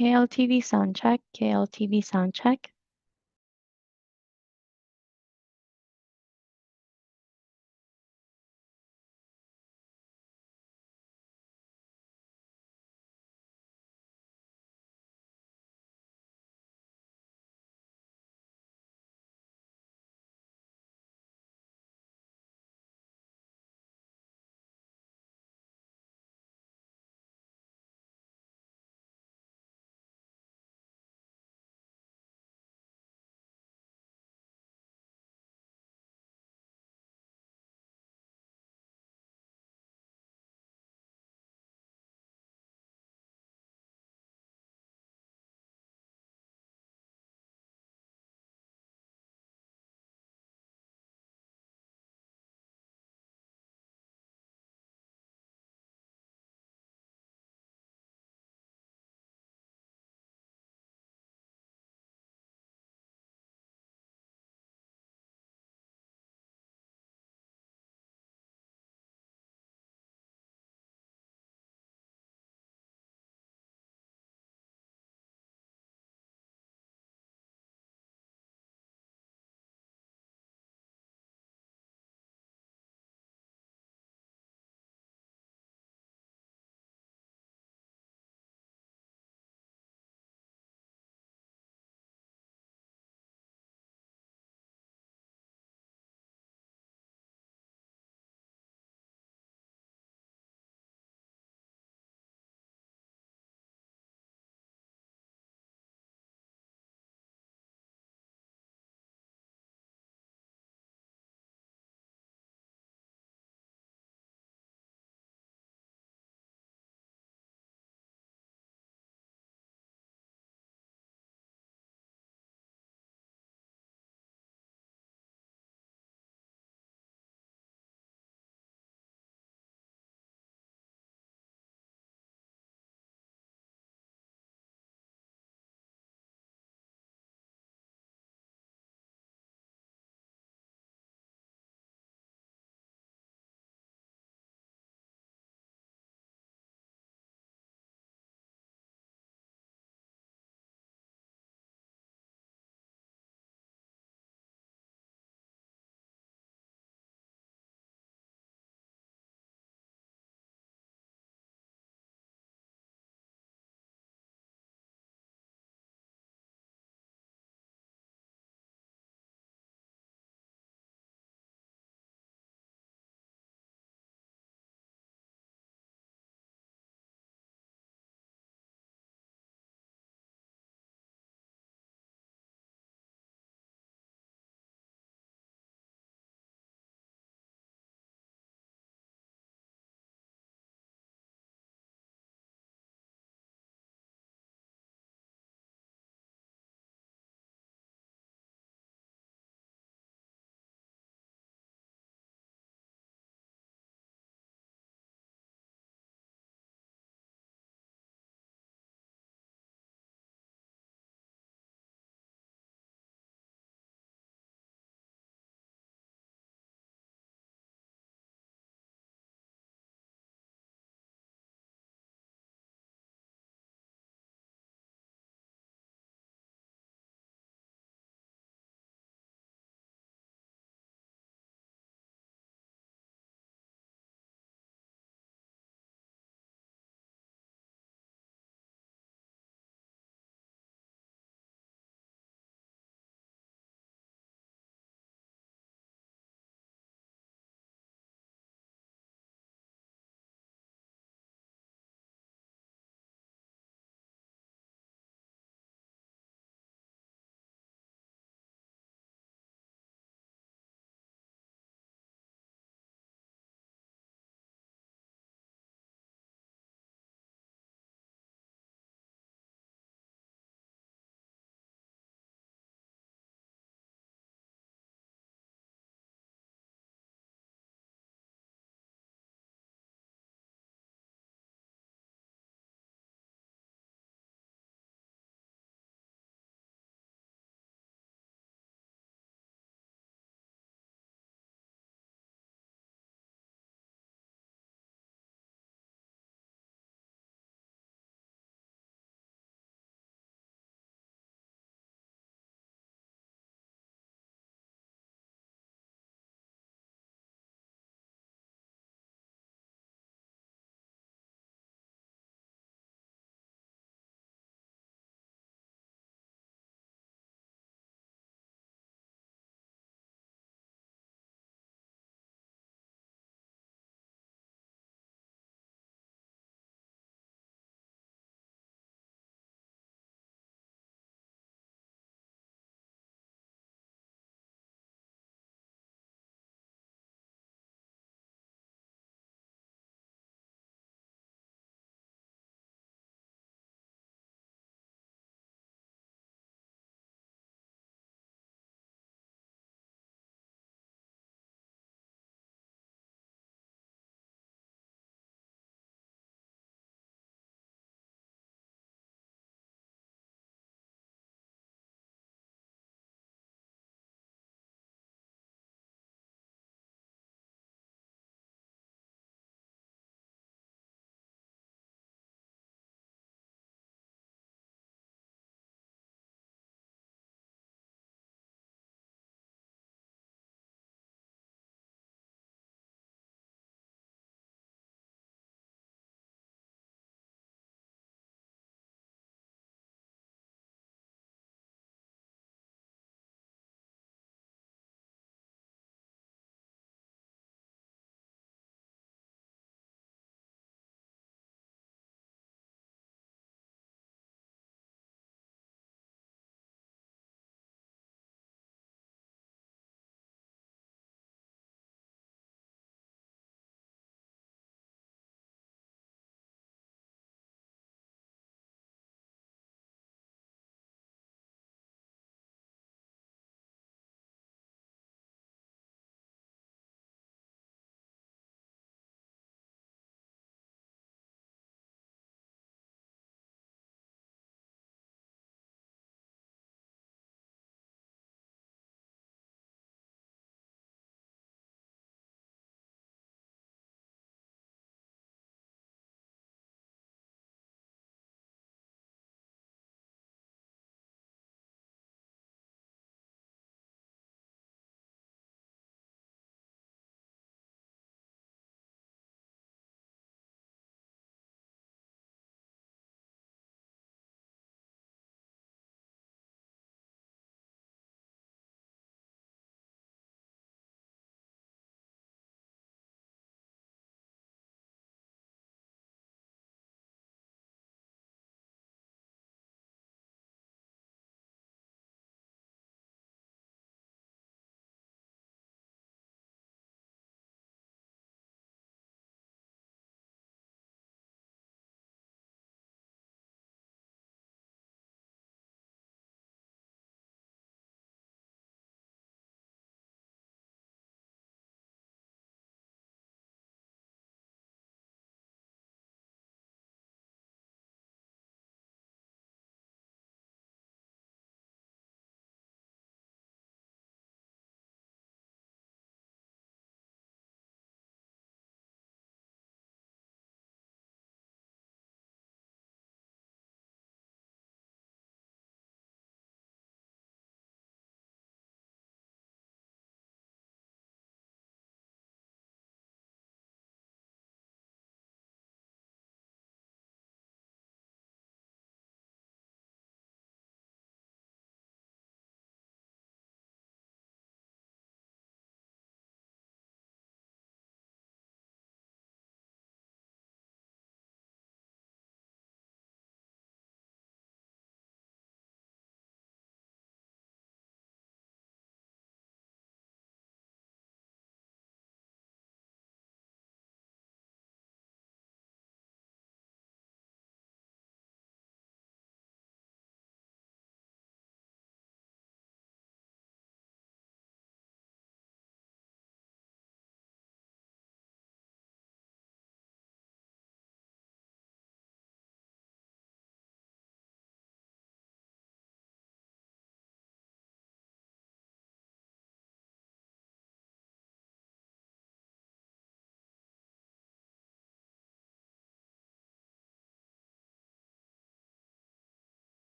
KLTV sound check, KLTV sound check.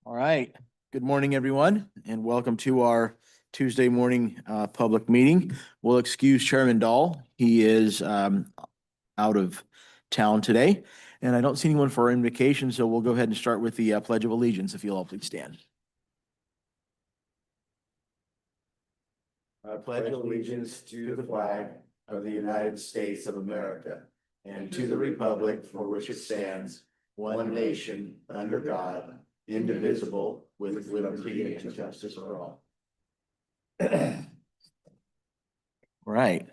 All right. Good morning, everyone, and welcome to our Tuesday morning public meeting. We'll excuse Chairman Dahl. He is out of town today, and I don't see anyone for our invocation, so we'll go ahead and start with the Pledge of Allegiance, if you'll all please stand. I pledge allegiance to the flag of the United States of America and to the republic for which it stands, one nation, under God, indivisible, with liberty and justice for all. All right.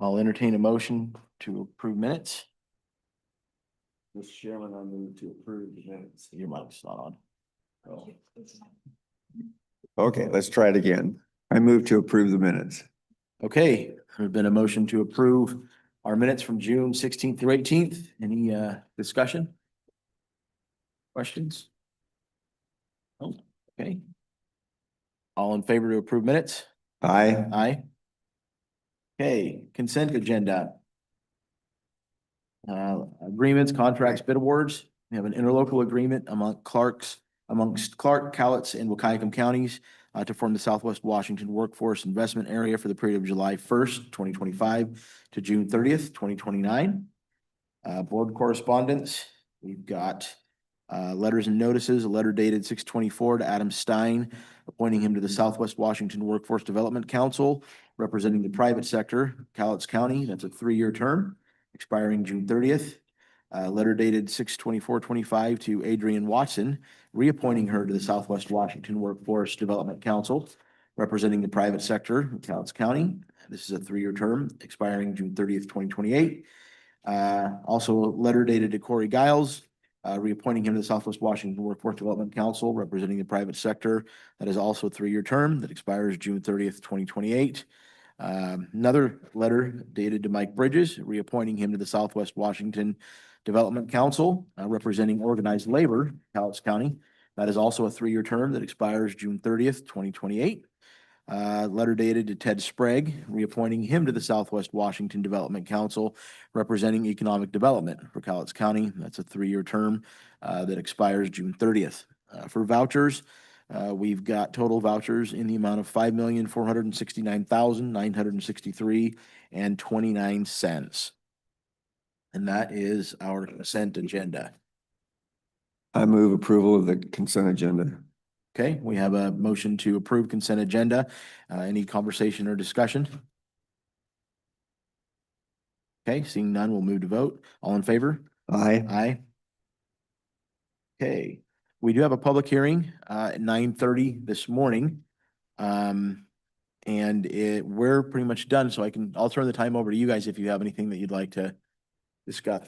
I'll entertain a motion to approve minutes. Mr. Chairman, I move to approve the minutes. Your mic's not on. Oh. Okay, let's try it again. I move to approve the minutes. Okay, there's been a motion to approve our minutes from June 16th through 18th. Any discussion? Questions? Oh, okay. All in favor to approve minutes? Aye. Aye. Okay, consent agenda. Agreements, contracts, bid awards. We have an interlocal agreement amongst Clark, Cowlitz, and Wahkiakum counties to form the Southwest Washington Workforce Investment Area for the period of July 1st, 2025 to June 30th, 2029. Board correspondence. We've got letters and notices, a letter dated 6/24 to Adam Stein, appointing him to the Southwest Washington Workforce Development Council, representing the private sector, Cowlitz County. That's a 3-year term, expiring June 30th. Letter dated 6/24/25 to Adrienne Watson, reappointing her to the Southwest Washington Workforce Development Council, representing the private sector, Cowlitz County. This is a 3-year term, expiring June 30th, 2028. Also a letter dated to Corey Giles, reappointing him to the Southwest Washington Workforce Development Council, representing the private sector. That is also a 3-year term that expires June 30th, 2028. Another letter dated to Mike Bridges, reappointing him to the Southwest Washington Development Council, representing organized labor, Cowlitz County. That is also a 3-year term that expires June 30th, 2028. Letter dated to Ted Sprague, reappointing him to the Southwest Washington Development Council, representing economic development for Cowlitz County. That's a 3-year term that expires June 30th. For vouchers, we've got total vouchers in the amount of $5,469,963.29. And that is our consent agenda. I move approval of the consent agenda. Okay, we have a motion to approve consent agenda. Any conversation or discussion? Okay, seeing none, we'll move to vote. All in favor? Aye. Aye. Okay, we do have a public hearing at 9:30 this morning. And we're pretty much done, so I'll turn the time over to you guys if you have anything that you'd like to discuss.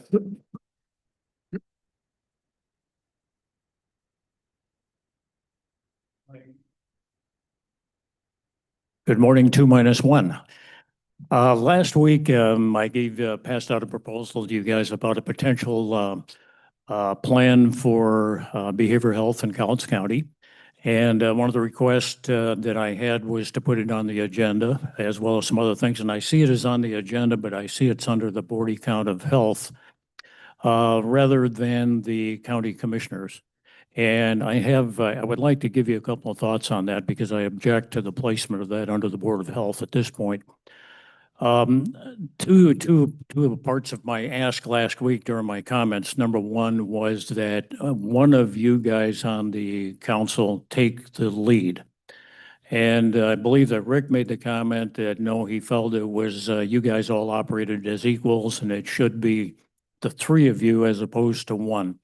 Good morning, 2-1. Last week, I passed out a proposal to you guys about a potential plan for behavioral health in Cowlitz County. And one of the requests that I had was to put it on the agenda, as well as some other things. And I see it is on the agenda, but I see it's under the board account of health rather than the county commissioners. And I would like to give you a couple of thoughts on that because I object to the placement of that under the Board of Health at this point. Two parts of my ask last week during my comments. Number one was that one of you guys on the council take the lead. And I believe that Rick made the comment that no, he felt it was you guys all operated as equals and it should be the 3 of you as opposed to 1.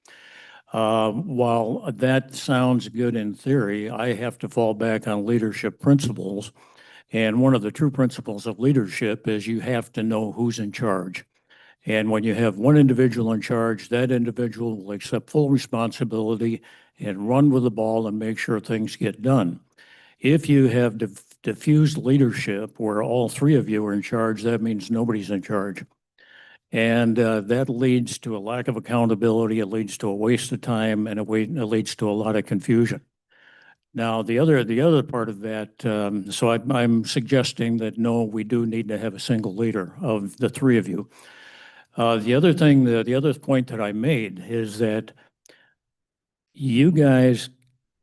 While that sounds good in theory, I have to fall back on leadership principles. And one of the true principles of leadership is you have to know who's in charge. And when you have one individual in charge, that individual will accept full responsibility and run with the ball and make sure things get done. If you have diffused leadership where all 3 of you are in charge, that means nobody's in charge. And that leads to a lack of accountability. It leads to a waste of time, and it leads to a lot of confusion. Now, the other part of that, so I'm suggesting that no, we do need to have a single leader of the 3 of you. The other point that I made is that You guys,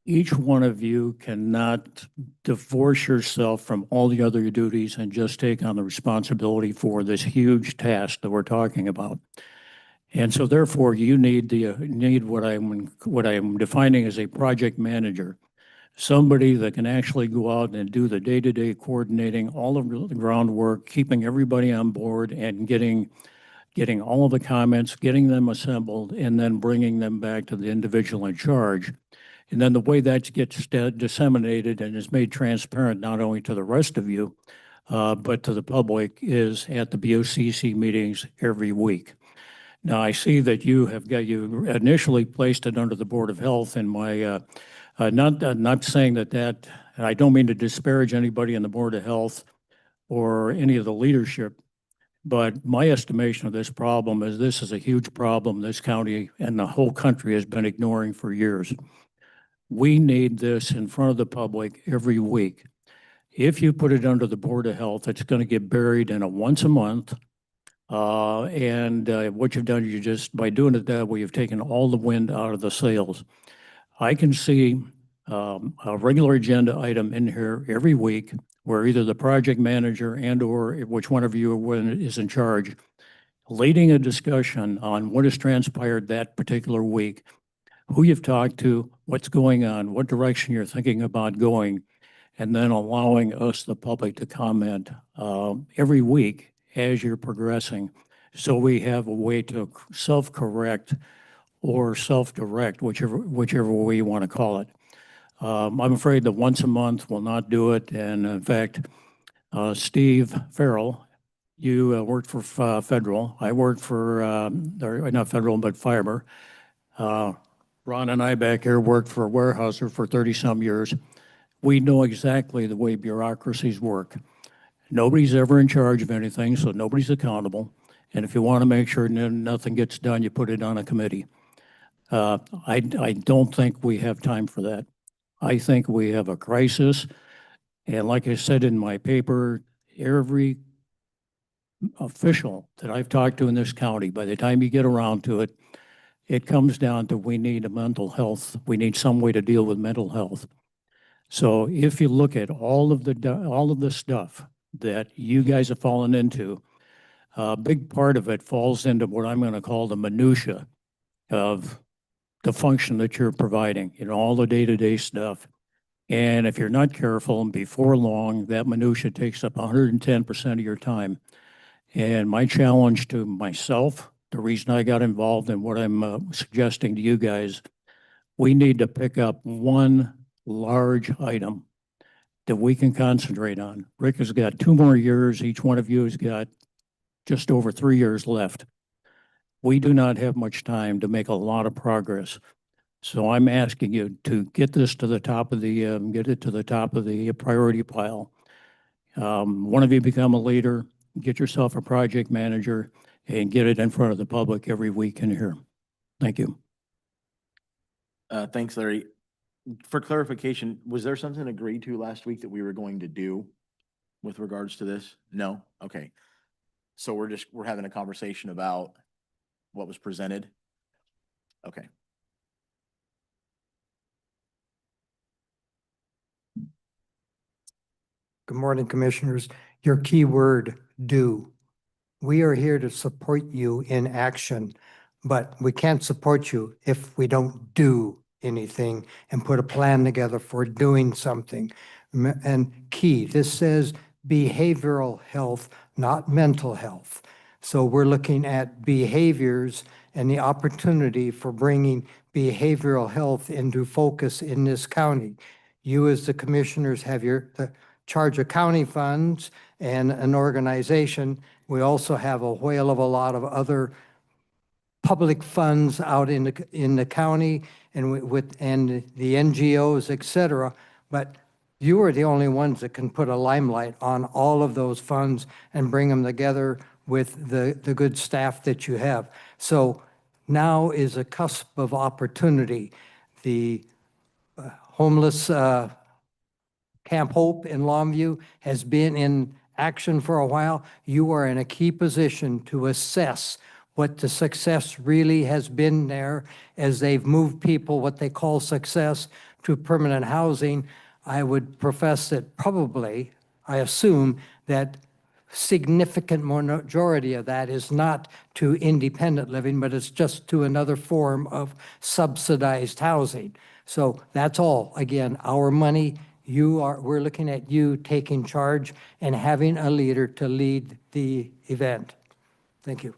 each one of you cannot divorce yourself from all the other duties and just take on the responsibility for this huge task that we're talking about. And so therefore, you need what I'm defining as a project manager, somebody that can actually go out and do the day-to-day coordinating, all of the groundwork, keeping everybody on board and getting all of the comments, getting them assembled, and then bringing them back to the individual in charge. And then the way that gets disseminated and is made transparent not only to the rest of you, but to the public is at the BOCC meetings every week. Now, I see that you initially placed it under the Board of Health, and not saying that, and I don't mean to disparage anybody in the Board of Health or any of the leadership, but my estimation of this problem is this is a huge problem this county and the whole country has been ignoring for years. We need this in front of the public every week. If you put it under the Board of Health, it's going to get buried in a once a month. What you've done, by doing it that way, you've taken all the wind out of the sails. I can see a regular agenda item in here every week where either the project manager and/or which one of you is in charge, leading a discussion on what has transpired that particular week, who you've talked to, what's going on, what direction you're thinking about going, and then allowing us, the public, to comment every week as you're progressing. So we have a way to self-correct or self-direct, whichever way you want to call it. I'm afraid that once a month will not do it. And in fact, Steve Farrell, you worked for Federal. I worked for, or not Federal, but Fiber. Ron and I back here worked for Weyerhaeuser for 30-some years. We know exactly the way bureaucracies work. Nobody's ever in charge of anything, so nobody's accountable. And if you want to make sure nothing gets done, you put it on a committee. I don't think we have time for that. I think we have a crisis. And like I said in my paper, every official that I've talked to in this county, by the time you get around to it, it comes down to we need a mental health. We need some way to deal with mental health. So if you look at all of the stuff that you guys have fallen into, a big part of it falls into what I'm going to call the minutia of the function that you're providing, all the day-to-day stuff. And if you're not careful, before long, that minutia takes up 110% of your time. And my challenge to myself, the reason I got involved in what I'm suggesting to you guys, we need to pick up one large item that we can concentrate on. Rick has got 2 more years. Each one of you has got just over 3 years left. We do not have much time to make a lot of progress. So I'm asking you to get this to the top of the priority pile. One of you become a leader, get yourself a project manager, and get it in front of the public every week in here. Thank you. Thanks, Larry. For clarification, was there something agreed to last week that we were going to do with regards to this? No? Okay. So we're having a conversation about what was presented? Okay. Good morning, Commissioners. Your key word, do. We are here to support you in action, but we can't support you if we don't do anything and put a plan together for doing something. And key, this says behavioral health, not mental health. So we're looking at behaviors and the opportunity for bringing behavioral health into focus in this county. You as the commissioners have the charge of county funds and an organization. We also have a whale of a lot of other public funds out in the county and the NGOs, et cetera. But you are the only ones that can put a limelight on all of those funds and bring them together with the good staff that you have. So now is a cusp of opportunity. The homeless Camp Hope in Longview has been in action for a while. You are in a key position to assess what the success really has been there as they've moved people, what they call success, to permanent housing. I would profess that probably, I assume that significant majority of that is not to independent living, but it's just to another form of subsidized housing. So that's all. Again, our money, we're looking at you taking charge and having a leader to lead the event. Thank you.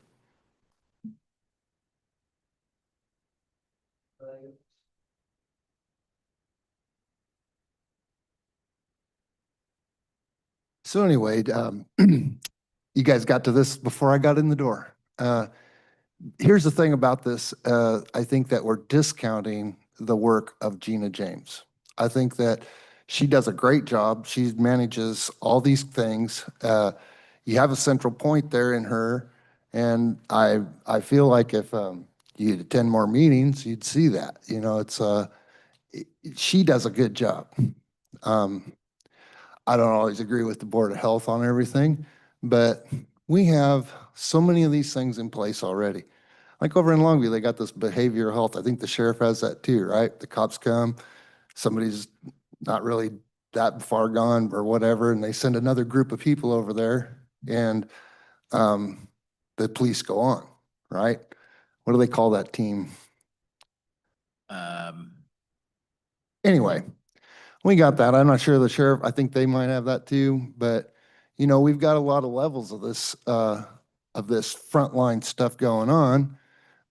So anyway, you guys got to this before I got in the door. Here's the thing about this. I think that we're discounting the work of Gina James. I think that she does a great job. She manages all these things. You have a central point there in her, and I feel like if you'd attend more meetings, you'd see that. You know, she does a good job. I don't always agree with the Board of Health on everything, but we have so many of these things in place already. Like over in Longview, they got this behavioral health. I think the sheriff has that too, right? The cops come, somebody's not really that far gone or whatever, and they send another group of people over there, and the police go on, right? What do they call that team? Anyway, we got that. I'm not sure the sheriff, I think they might have that too, but you know, we've got a lot of levels of this frontline stuff going on.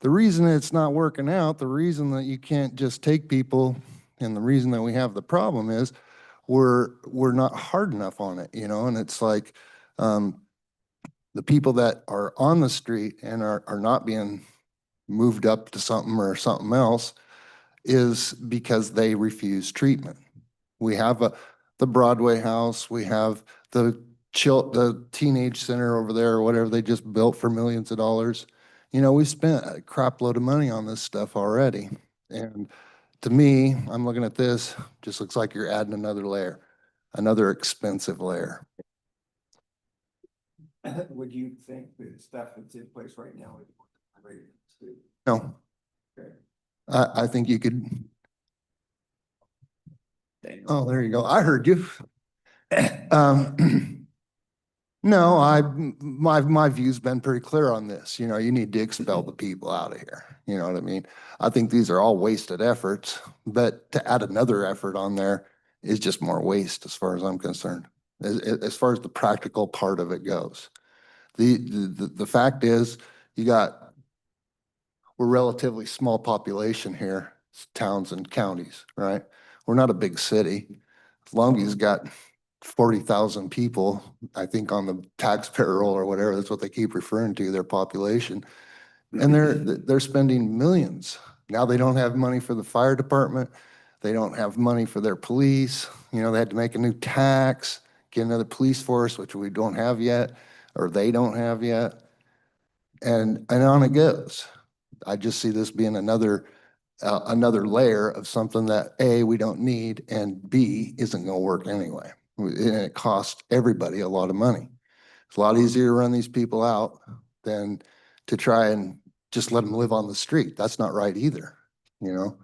The reason it's not working out, the reason that you can't just take people, and the reason that we have the problem is we're not hard enough on it, you know, and it's like the people that are on the street and are not being moved up to something or something else is because they refuse treatment. We have the Broadway house, we have the teenage center over there or whatever they just built for millions of dollars. You know, we spent a crap load of money on this stuff already. And to me, I'm looking at this, just looks like you're adding another layer, another expensive layer. Would you think the stuff that's in place right now is great? No. Okay. I think you could. Oh, there you go. I heard you. No, my view's been pretty clear on this. You know, you need to expel the people out of here. You know what I mean? I think these are all wasted efforts, but to add another effort on there is just more waste as far as I'm concerned, as far as the practical part of it goes. The fact is we're relatively small population here, towns and counties, right? We're not a big city. Longview's got 40,000 people, I think, on the taxpayer roll or whatever. That's what they keep referring to, their population. And they're spending millions. Now they don't have money for the fire department. They don't have money for their police. You know, they had to make a new tax, get another police force, which we don't have yet, or they don't have yet. And on it goes. I just see this being another layer of something that A, we don't need, and B, isn't gonna work anyway. And it costs everybody a lot of money. It's a lot easier to run these people out than to try and just let them live on the street. That's not right either, you know?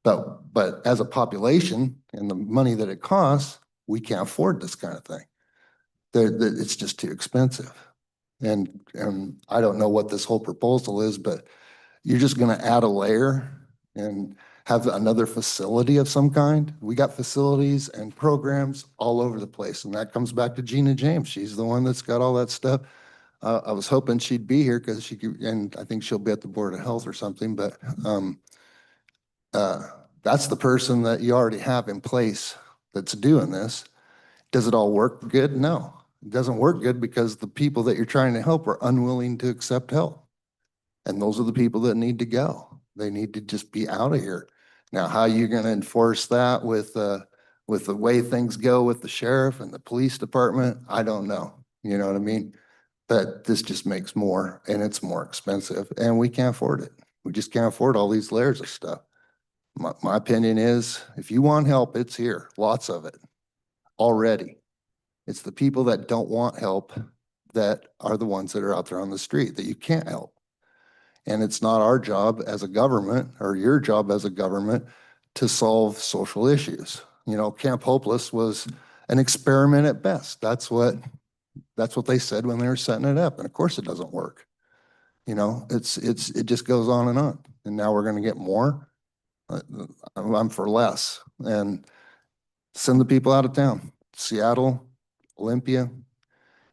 But as a population and the money that it costs, we can't afford this kind of thing. It's just too expensive. And I don't know what this whole proposal is, but you're just gonna add a layer and have another facility of some kind. We got facilities and programs all over the place. And that comes back to Gina James. She's the one that's got all that stuff. I was hoping she'd be here because she could, and I think she'll be at the Board of Health or something, but that's the person that you already have in place that's doing this. Does it all work good? No, it doesn't work good because the people that you're trying to help are unwilling to accept help. And those are the people that need to go. They need to just be out of here. Now, how you're going to enforce that with the way things go with the sheriff and the police department, I don't know. You know what I mean? But this just makes more, and it's more expensive, and we can't afford it. We just can't afford all these layers of stuff. My opinion is, if you want help, it's here. Lots of it already. It's the people that don't want help that are the ones that are out there on the street that you can't help. And it's not our job as a government or your job as a government to solve social issues. You know, Camp Hopeless was an experiment at best. That's what they said when they were setting it up. And of course it doesn't work. You know, it just goes on. And now we're going to get more. I'm for less and send the people out of town. Seattle, Olympia,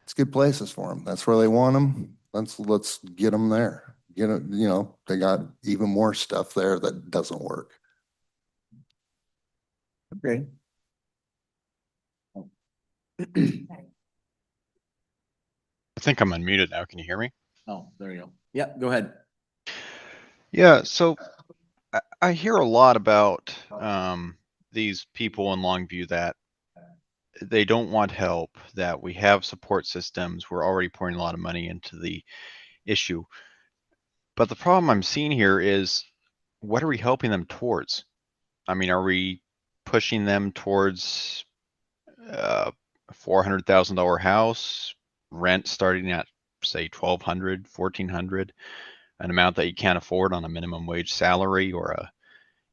it's good places for them. That's where they want them. Let's get them there. Get it, you know, they got even more stuff there that doesn't work. Okay. I think I'm unmuted now. Can you hear me? Oh, there you go. Yeah, go ahead. Yeah, so I hear a lot about these people in Longview that they don't want help, that we have support systems, we're already pouring a lot of money into the issue. But the problem I'm seeing here is, what are we helping them towards? I mean, are we pushing them towards a $400,000 house, rent starting at say 1,200, 1,400, an amount that you can't afford on a minimum wage salary or a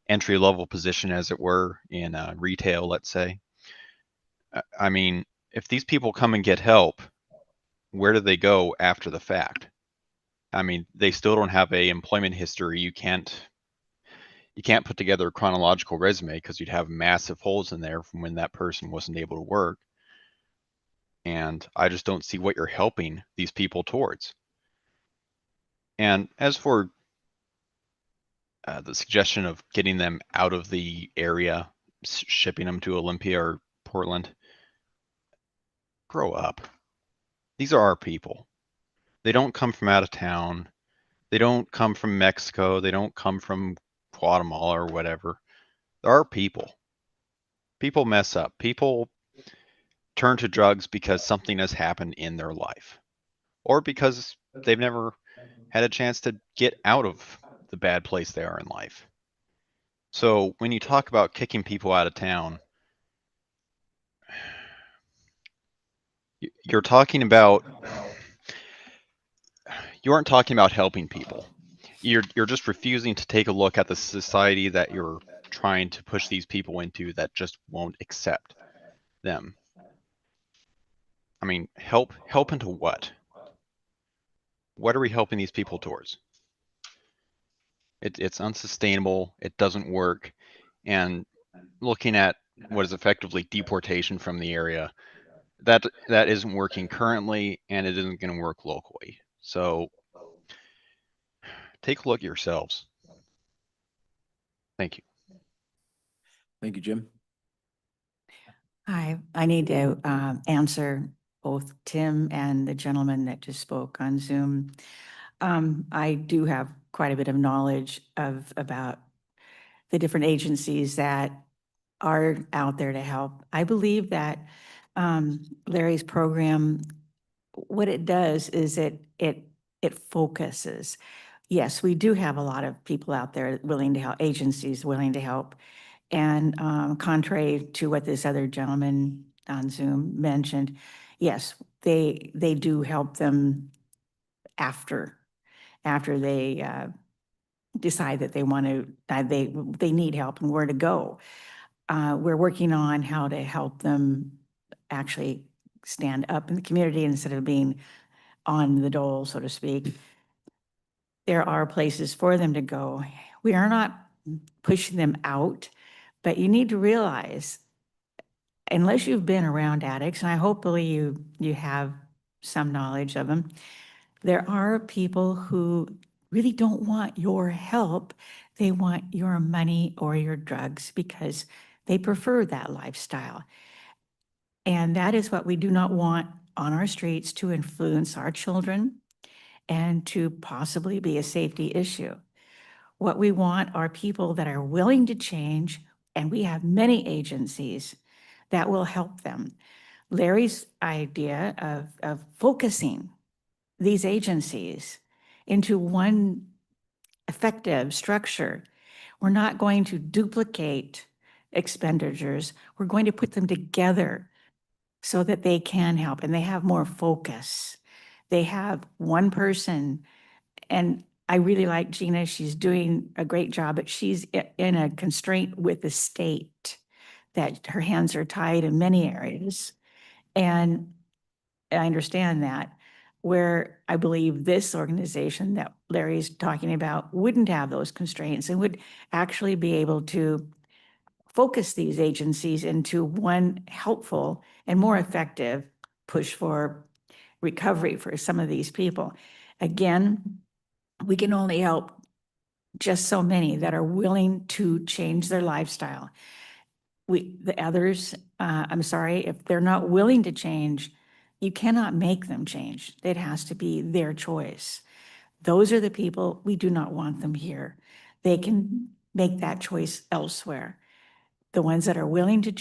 entry level position, as it were, in retail, let's say? I mean, if these people come and get help, where do they go after the fact? I mean, they still don't have a employment history. You can't put together a chronological resume because you'd have massive holes in there from when that person wasn't able to work. And I just don't see what you're helping these people towards. And as for the suggestion of getting them out of the area, shipping them to Olympia or Portland, grow up. These are our people. They don't come from out of town. They don't come from Mexico. They don't come from Guatemala or whatever. There are people. People mess up. People turn to drugs because something has happened in their life, or because they've never had a chance to get out of the bad place they are in life. So when you talk about kicking people out of town, you're talking about, you aren't talking about helping people. You're just refusing to take a look at the society that you're trying to push these people into that just won't accept them. I mean, help into what? What are we helping these people towards? It's unsustainable. It doesn't work. And looking at what is effectively deportation from the area, that isn't working currently, and it isn't going to work locally. So take a look at yourselves. Thank you. Thank you, Jim. I need to answer both Tim and the gentleman that just spoke on Zoom. I do have quite a bit of knowledge about the different agencies that are out there to help. I believe that Larry's program, what it does is it focuses. Yes, we do have a lot of people out there willing to help, agencies willing to help. And contrary to what this other gentleman on Zoom mentioned, yes, they do help them after they decide that they want to, they need help and where to go. We're working on how to help them actually stand up in the community instead of being on the dole, so to speak. There are places for them to go. We are not pushing them out, but you need to realize, unless you've been around addicts, and I hopefully you have some knowledge of them, there are people who really don't want your help. They want your money or your drugs because they prefer that lifestyle. And that is what we do not want on our streets, to influence our children and to possibly be a safety issue. What we want are people that are willing to change, and we have many agencies that will help them. Larry's idea of focusing these agencies into one effective structure, we're not going to duplicate expenditures. We're going to put them together so that they can help and they have more focus. They have one person, and I really like Gina. She's doing a great job, but she's in a constraint with the state that her hands are tied in many areas. And I understand that, where I believe this organization that Larry's talking about wouldn't have those constraints and would actually be able to focus these agencies into one helpful and more effective push for recovery for some of these people. Again, we can only help just so many that are willing to change their lifestyle. The others, I'm sorry, if they're not willing to change, you cannot make them change. It has to be their choice. Those are the people, we do not want them here. They can make that choice elsewhere. The ones that are willing to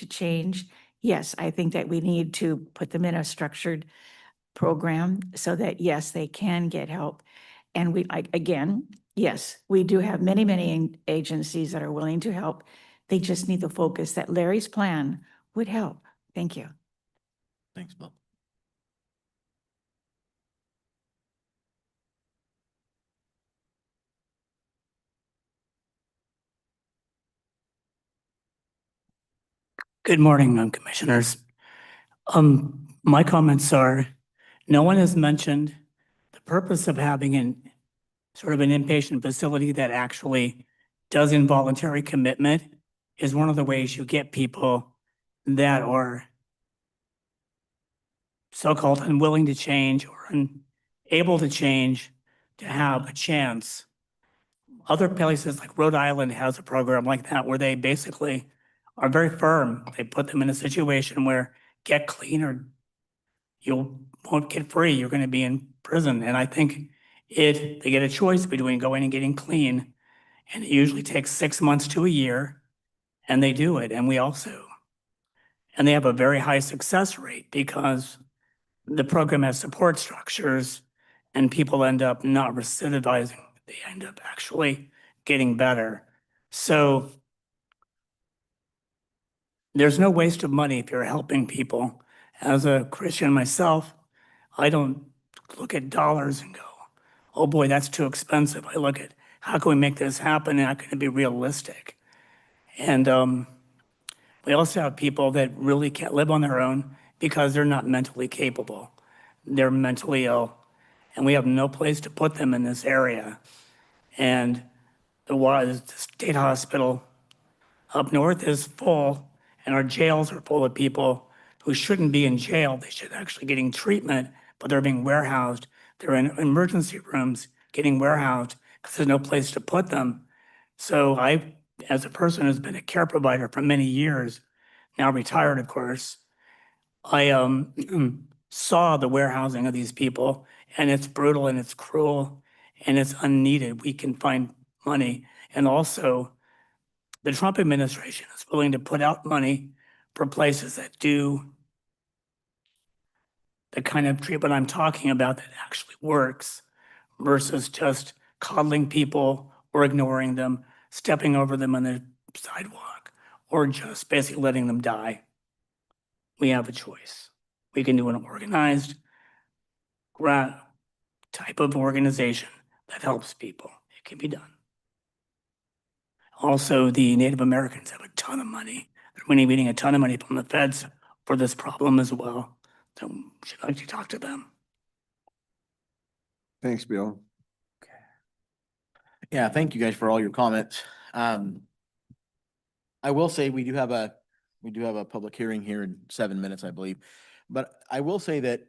change, yes, I think that we need to put them in a structured program so that, yes, they can get help. And we, like, again, yes, we do have many, many agencies that are willing to help. They just need the focus that Larry's plan would help. Thank you. Thanks, Bill. Good morning, commissioners. My comments are, no one has mentioned the purpose of having an sort of an inpatient facility that actually does involuntary commitment is one of the ways you get people that are so-called unwilling to change or unable to change to have a chance. Other places like Rhode Island has a program like that where they basically are very firm. They put them in a situation where get clean or you won't get free. You're going to be in prison. And I think they get a choice between going and getting clean, and it usually takes 6 months to a year, and they do it. And they have a very high success rate because the program has support structures and people end up not recidivizing. They end up actually getting better. So there's no waste of money if you're helping people. As a Christian myself, I don't look at dollars and go, oh boy, that's too expensive. I look at how can we make this happen and how can it be realistic? And we also have people that really can't live on their own because they're not mentally capable. They're mentally ill, and we have no place to put them in this area. And the state hospital up north is full, and our jails are full of people who shouldn't be in jail. They should actually getting treatment, but they're being warehoused. They're in emergency rooms getting warehoused because there's no place to put them. So I, as a person who's been a care provider for many years, now retired, of course, I saw the warehousing of these people, and it's brutal and it's cruel and it's unneeded. We can find money. And also, the Trump administration is willing to put out money for places that do the kind of treatment I'm talking about that actually works versus just coddling people or ignoring them, stepping over them on the sidewalk, or just basically letting them die. We have a choice. We can do an organized type of organization that helps people. It can be done. Also, the Native Americans have a ton of money. They're going to be getting a ton of money from the feds for this problem as well. So should like to talk to them. Thanks, Bill. Yeah, thank you guys for all your comments. I will say we do have a public hearing here in 7 minutes, I believe. But I will say that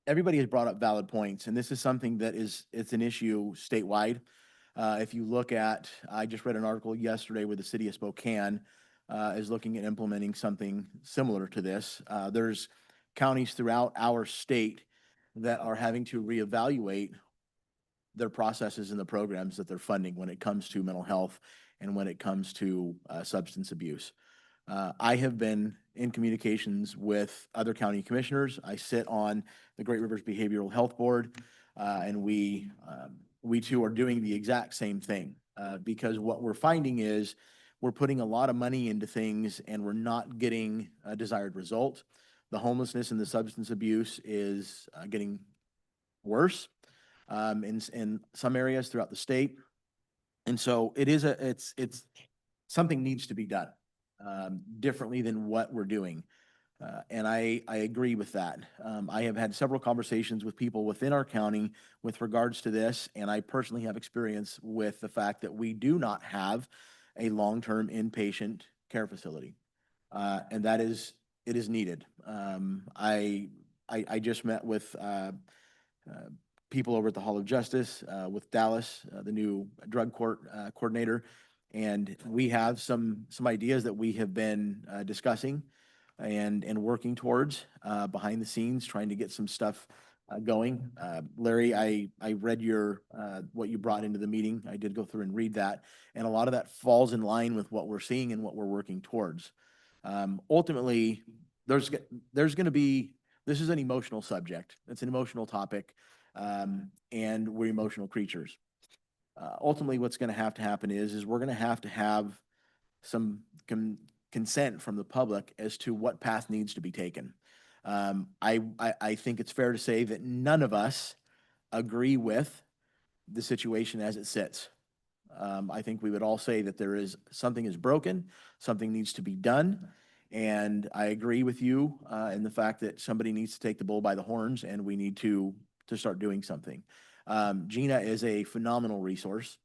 everybody has brought up valid points, and this is something that it's an issue statewide. If you look at, I just read an article yesterday where the city of Spokane is looking at implementing something similar to this. There's counties throughout our state that are having to reevaluate their processes and the programs that they're funding when it comes to mental health and when it comes to substance abuse. I have been in communications with other county commissioners. I sit on the Great Rivers Behavioral Health Board, and we too are doing the exact same thing because what we're finding is we're putting a lot of money into things and we're not getting a desired result. The homelessness and the substance abuse is getting worse. in some areas throughout the state. And so it's something needs to be done, differently than what we're doing. And I agree with that. I have had several conversations with people within our county with regards to this, and I personally have experience with the fact that we do not have a long-term inpatient care facility. And it is needed. I just met with people over at the Hall of Justice, with Dallas, the new drug court coordinator, and we have some ideas that we have been discussing and working towards behind the scenes, trying to get some stuff going. Larry, I read your what you brought into the meeting. I did go through and read that, and a lot of that falls in line with what we're seeing and what we're working towards. Ultimately, there's going to be, this is an emotional subject. It's an emotional topic, and we're emotional creatures. Ultimately, what's going to happen is we're going to have some consent from the public as to what path needs to be taken. I think it's fair to say that none of us agree with the situation as it sits. I think we would all say that something is broken, something needs to be done. And I agree with you in the fact that somebody needs to take the bull by the horns, and we need to start doing something. Gina is a phenomenal resource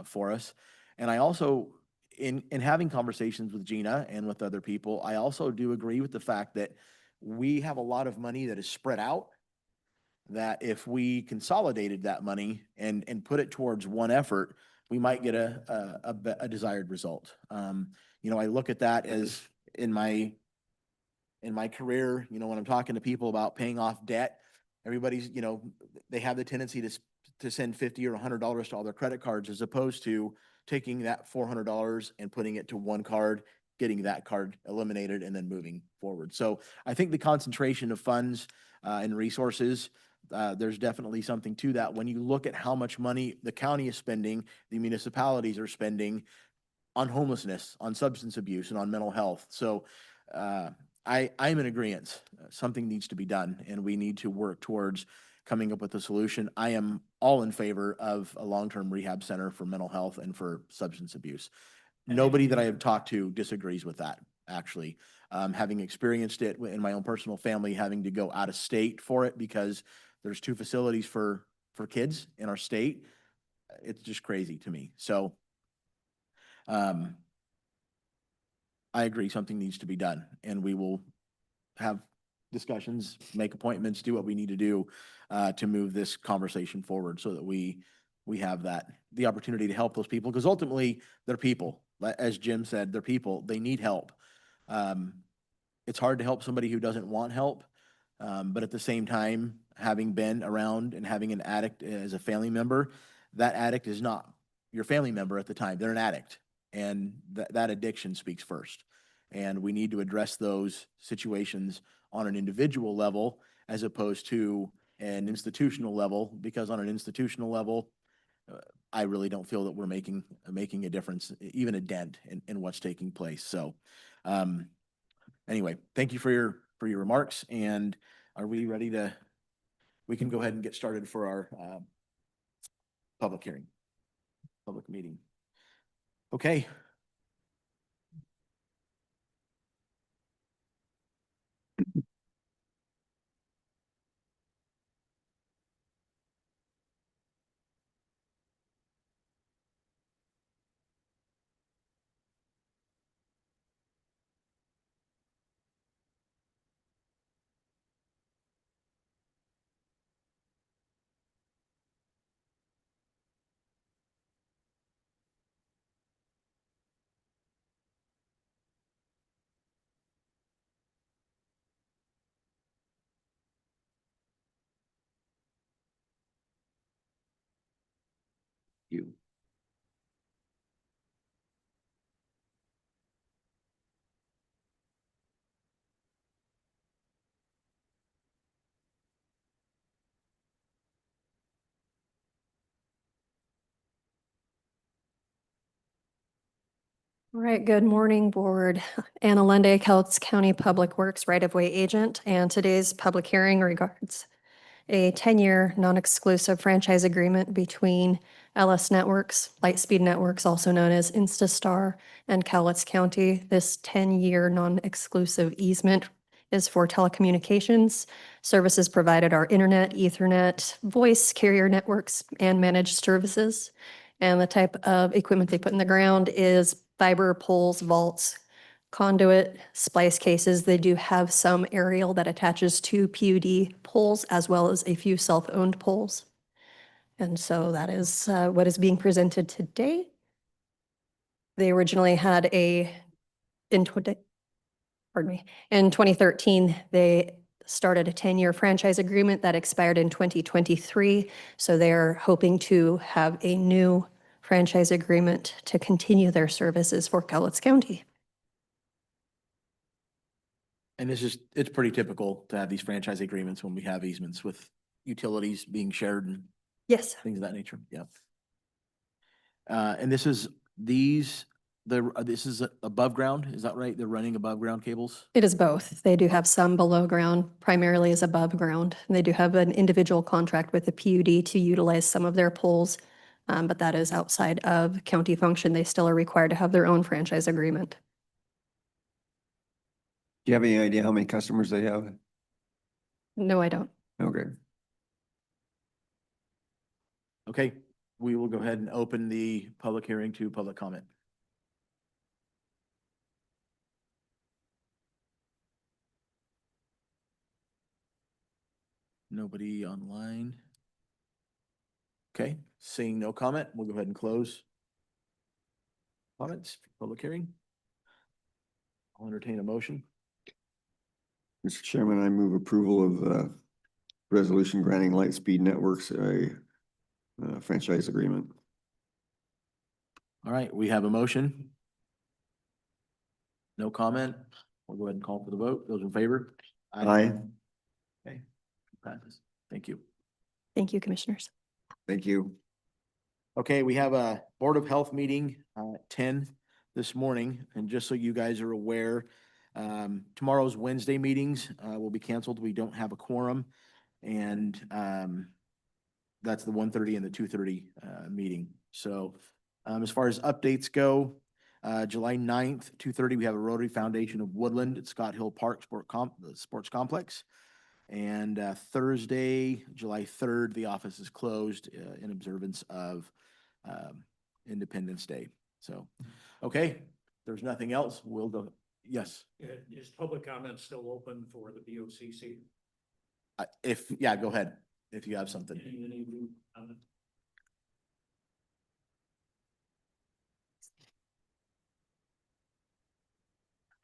for us. And I also, in having conversations with Gina and with other people, I also do agree with the fact that we have a lot of money that is spread out, that if we consolidated that money and put it towards one effort, we might get a desired result. I look at that as in my career, when I'm talking to people about paying off debt, everybody's, they have the tendency to send $50 or $100 to all their credit cards, as opposed to taking that $400 and putting it to one card, getting that card eliminated, and then moving forward. So I think the concentration of funds and resources, there's definitely something to that. When you look at how much money the county is spending, the municipalities are spending on homelessness, on substance abuse, and on mental health. So I'm in agreement. Something needs to be done, and we need to work towards coming up with a solution. I am all in favor of a long-term rehab center for mental health and for substance abuse. Nobody that I have talked to disagrees with that, actually. Having experienced it in my own personal family, having to go out of state for it because there's 2 facilities for kids in our state, it's just crazy to me. So I agree, something needs to be done, and we will have discussions, make appointments, do what we need to do to move this conversation forward, so that we have the opportunity to help those people, because ultimately they're people. As Jim said, they're people. They need help. It's hard to help somebody who doesn't want help, but at the same time, having been around and having an addict as a family member, that addict is not your family member at the time. They're an addict, and that addiction speaks first. And we need to address those situations on an individual level as opposed to an institutional level, because on an institutional level, I really don't feel that we're making a difference, even a dent in what's taking place. So anyway, thank you for your remarks. And are we ready we can go ahead and get started for our public hearing, public meeting. Okay. You. All right, good morning, Board. Anna Lunde, Cowlitz County Public Works right-of-way agent, and today's public hearing regards a 10-year non-exclusive franchise agreement between LS Networks, Lightspeed Networks, also known as Instastar, and Cowlitz County. This 10-year non-exclusive easement is for telecommunications. Services provided are internet, ethernet, voice, carrier networks, and managed services. And the type of equipment they put in the ground is fiber poles, vaults, conduit, splice cases. They do have some aerial that attaches to PUD poles as well as a few self-owned poles. And so that is what is being presented today. They originally had in 2013, they started a 10-year franchise agreement that expired in 2023. So they're hoping to have a new franchise agreement to continue their services for Cowlitz County. And it's pretty typical to have these franchise agreements when we have easements with utilities being shared and Yes, things of that nature. Yeah. And this is above ground, is that right? They're running above ground cables? it is both. They do have some below ground, primarily is above ground. They do have an individual contract with the PUD to utilize some of their poles, but that is outside of county function. They still are required to have their own franchise agreement. Do you have any idea how many customers they have? No, I don't. Okay. Okay, we will go ahead and open the public hearing to public comment. Nobody online. Okay, seeing no comment, we'll go ahead and close comments, public hearing. I'll entertain a motion. Mr. Chairman, I move approval of resolution granting Lightspeed Networks a franchise agreement. All right, we have a motion. No comment. We'll go ahead and call for the vote. Those in favor? Aye. Okay, passes. Thank you. Thank you, commissioners. Thank you. Okay, we have a Board of Health meeting at 10 this morning, and just so you guys are aware, tomorrow's Wednesday meetings will be canceled. We don't have a quorum, and that's the 1:30 and the 2:30 meeting. So as far as updates go, July 9th, 2:30, we have a Rotary Foundation of Woodland at Scott Hill Park Sports Complex. And Thursday, July 3rd, the office is closed in observance of Independence Day. So, okay, there's nothing else. We'll go. Yes. Is public comment still open for the BOCC? Yeah, go ahead if you have something.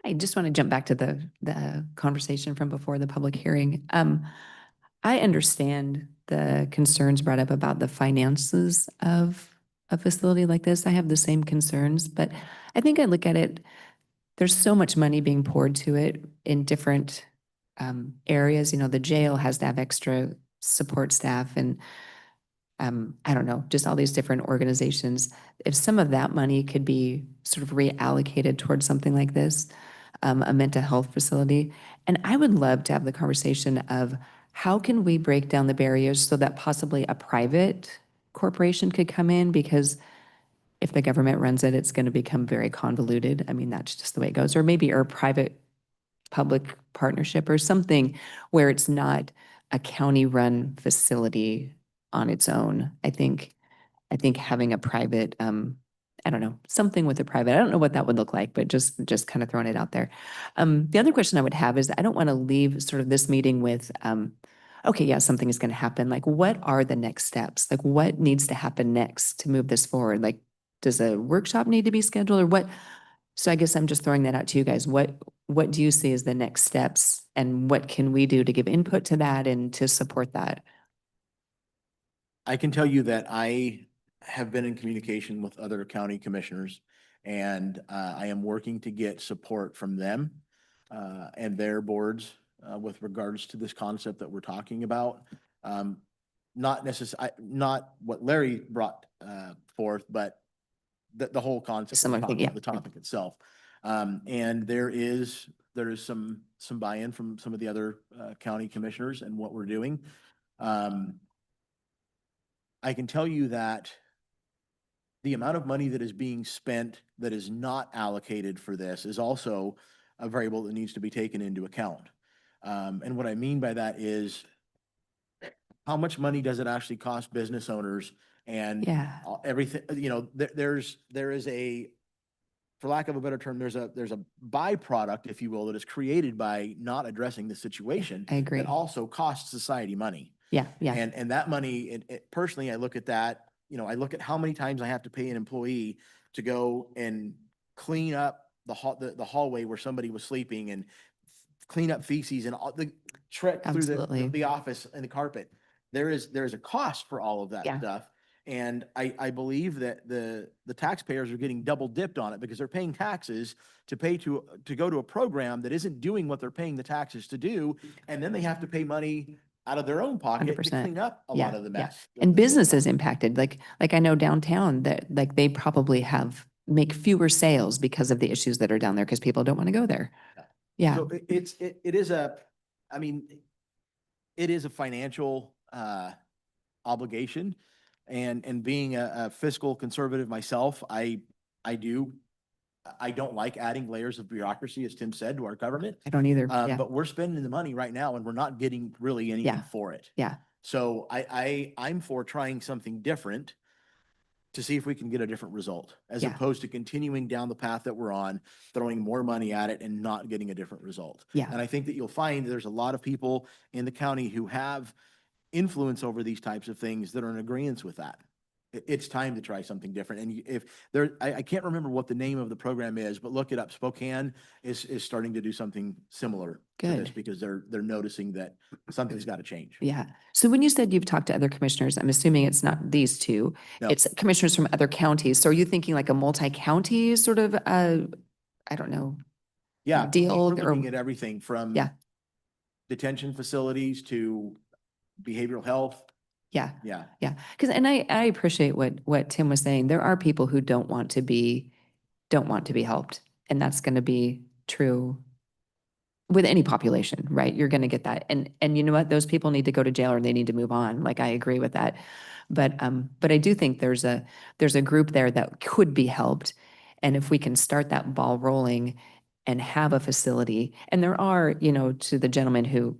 I just want to jump back to the conversation from before the public hearing. I understand the concerns brought up about the finances of a facility like this. I have the same concerns, but I think I look at it, there's so much money being poured to it in different areas. You know, the jail has to have extra support staff and I don't know, just all these different organizations. If some of that money could be sort of reallocated towards something like this, a mental health facility. And I would love to have the conversation of how can we break down the barriers so that possibly a private corporation could come in, because if the government runs it, it's going to become very convoluted. I mean, that's just the way it goes. Or maybe a private public partnership or something where it's not a county-run facility on its own. I think having a private, I don't know, something with a private, I don't know what that would look like, but just kind of throwing it out there. The other question I would have is I don't want to leave sort of this meeting with, okay, yeah, something is going to happen. Like, what are the next steps? Like, what needs to happen next to move this forward? Like, does a workshop need to be scheduled or what? So I guess I'm just throwing that out to you guys. What do you see as the next steps and what can we do to give input to that and to support that? I can tell you that I have been in communication with other county commissioners, and I am working to get support from them and their boards with regards to this concept that we're talking about. Not necessarily, not what Larry brought forth, but the whole concept, Similar thing, yeah. the topic itself. And there is some buy-in from some of the other county commissioners and what we're doing. I can tell you that the amount of money that is being spent that is not allocated for this is also a variable that needs to be taken into account. And what I mean by that is, how much money does it actually cost business owners and Yeah. everything, there is a, for lack of a better term, there's a byproduct, if you will, that is created by not addressing the situation. I agree. That also costs society money. Yeah, yeah. And that money, personally, I look at that, I look at how many times I have to pay an employee to go and clean up the hallway where somebody was sleeping and clean up feces and all the trek through Absolutely. the office and the carpet. There is a cost for all of that Yeah. stuff. And I believe that the taxpayers are getting double dipped on it because they're paying taxes to go to a program that isn't doing what they're paying the taxes to do. And then they have to pay money out of their own pocket to 100%. clean up a Yeah, lot of the yeah. mess. And businesses impacted, like I know downtown that like they probably make fewer sales because of the issues that are down there because people don't want to go there. Yeah, So it is I mean, it is a financial obligation, and being a fiscal conservative myself, I don't like adding layers of bureaucracy, as Tim said, to our government. I don't either. Yeah, But we're spending the money right now and we're not getting really anything Yeah. for it. yeah, So I'm for trying something different to see if we can get a different result, as Yeah. opposed to continuing down the path that we're on, throwing more money at it and not getting a different result. Yeah. And I think that you'll find there's a lot of people in the county who have influence over these types of things that are in agreement with that. It's time to try something different. And if there, I can't remember what the name of the program is, but look it up. Spokane is starting to do something similar to this Good. because they're noticing that something's got to change. yeah. So when you said you've talked to other commissioners, I'm assuming it's not these two, No. it's commissioners from other counties. So are you thinking like a multi-county sort of, I don't know, Yeah. deal We're or- looking at everything from Yeah. detention facilities to behavioral health. Yeah. Yeah. Yeah, because and I appreciate what Tim was saying. There are people who don't want to be helped, and that's going to be true with any population, right? You're going to get that, and you know what? Those people need to go to jail or they need to move on. Like I agree with that, but I do think there's a group there that could be helped, and if we can start that ball rolling and have a facility, and there are, to the gentleman who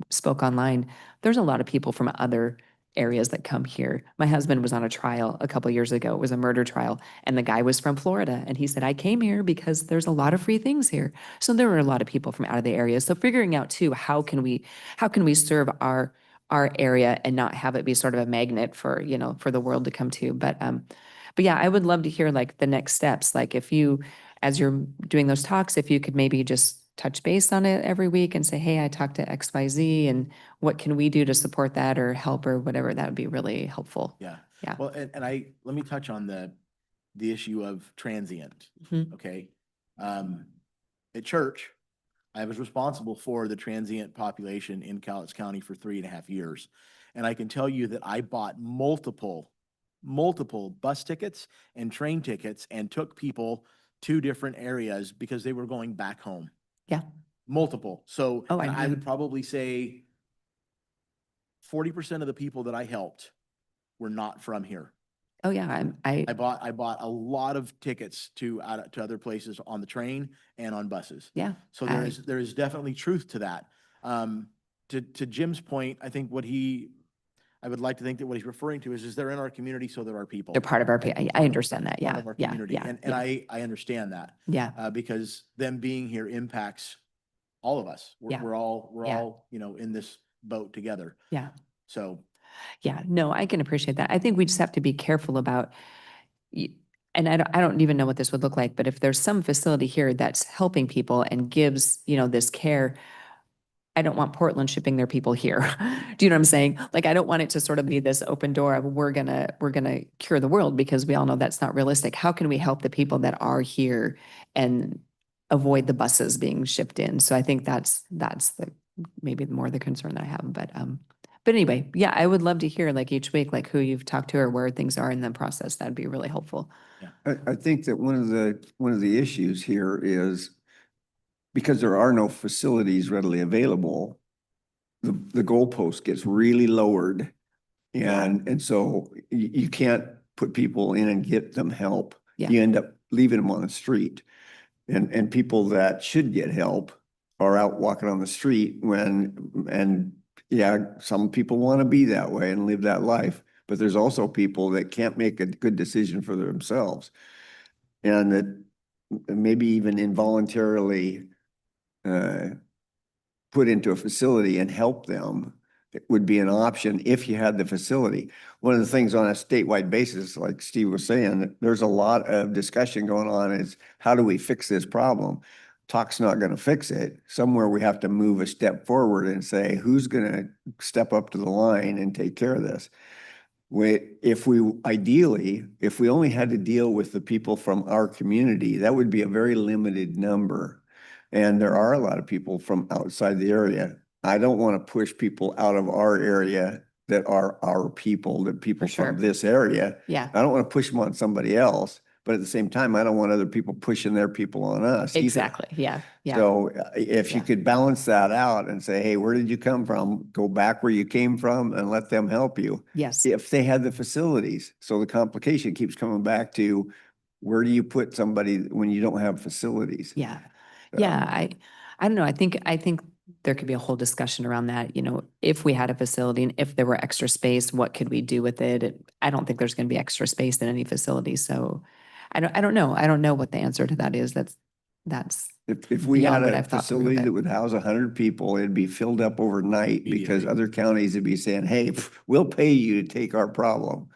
spoke online, there's a lot of people from other areas that come here. My husband was on a trial a couple years ago. It was a murder trial, and the guy was from Florida, and he said, I came here because there's a lot of free things here. So there were a lot of people from out of the area. So figuring out too, how can we serve our area and not have it be sort of a magnet for, for the world to come to. But yeah, I would love to hear like the next steps. Like if you, as you're doing those talks, if you could maybe just touch base on it every week and say, hey, I talked to XYZ and what can we do to support that or help or whatever, that would be really helpful. Yeah. Yeah. Well, and let me touch on the issue of transient. Mhm. Okay. At church, I was responsible for the transient population in Cowlitz County for 3.5 years. And I can tell you that I bought multiple bus tickets and train tickets and took people to different areas because they were going back home. Yeah. Multiple. So Oh, I and I know. would probably say 40% of the people that I helped were not from here. Oh yeah, I bought a lot of tickets to other places on the train and on buses. yeah. So there is definitely truth to that. To Jim's point, I think I would like to think that what he's referring to is they're in our community, so they're our people. They're part of our, And I understand that. part Yeah. of our Yeah. community. Yeah. And yeah. I understand that, Yeah. because them being here impacts all of us. Yeah. We're all, Yeah. in this boat together. Yeah. So, Yeah, no, I can appreciate that. I think we just have to be careful about, and I don't even know what this would look like, but if there's some facility here that's helping people and gives, this care, I don't want Portland shipping their people here. Do you know what I'm saying? Like, I don't want it to sort of be this open door of we're gonna cure the world because we all know that's not realistic. How can we help the people that are here and avoid the buses being shipped in? So I think that's the maybe more the concern that I have. But anyway, yeah, I would love to hear like each week, like who you've talked to or where things are in the process. That'd be really helpful. I think that one of the issues here is because there are no facilities readily available, the goalpost gets really lowered. And so you can't put people in and get them help. Yeah. You end up leaving them on the street. And people that should get help are out walking on the street and yeah, some people want to be that way and live that life, but there's also people that can't make a good decision for themselves. And that maybe even involuntarily put into a facility and help them, it would be an option if you had the facility. One of the things on a statewide basis, like Steve was saying, there's a lot of discussion going on is how do we fix this problem? Talk's not going to fix it. Somewhere we have to move a step forward and say, who's going to step up to the line and take care of this? If we only had to deal with the people from our community, that would be a very limited number. And there are a lot of people from outside the area. I don't want to push people out of our area that are our people, that people For sure. from this area. Yeah, I don't want to push them on somebody else, but at the same time, I don't want other people pushing their people on us either. exactly. Yeah, yeah. So if you Yeah. could balance that out and say, hey, where did you come from? Go back where you came from and let them help you. Yes. If they had the facilities. So the complication keeps coming back to where do you put somebody when you don't have facilities? Yeah. So- Yeah. I don't know. I think there could be a whole discussion around that. You know, if we had a facility and if there were extra space, what could we do with it? I don't think there's going to be extra space in any facility. So I don't know. I don't know what the answer to that is. That's If we had beyond what a I've thought through, facility but- that would house 100 people, it'd be filled up overnight because Immediately. other counties would be saying, hey, we'll pay you to take our problem.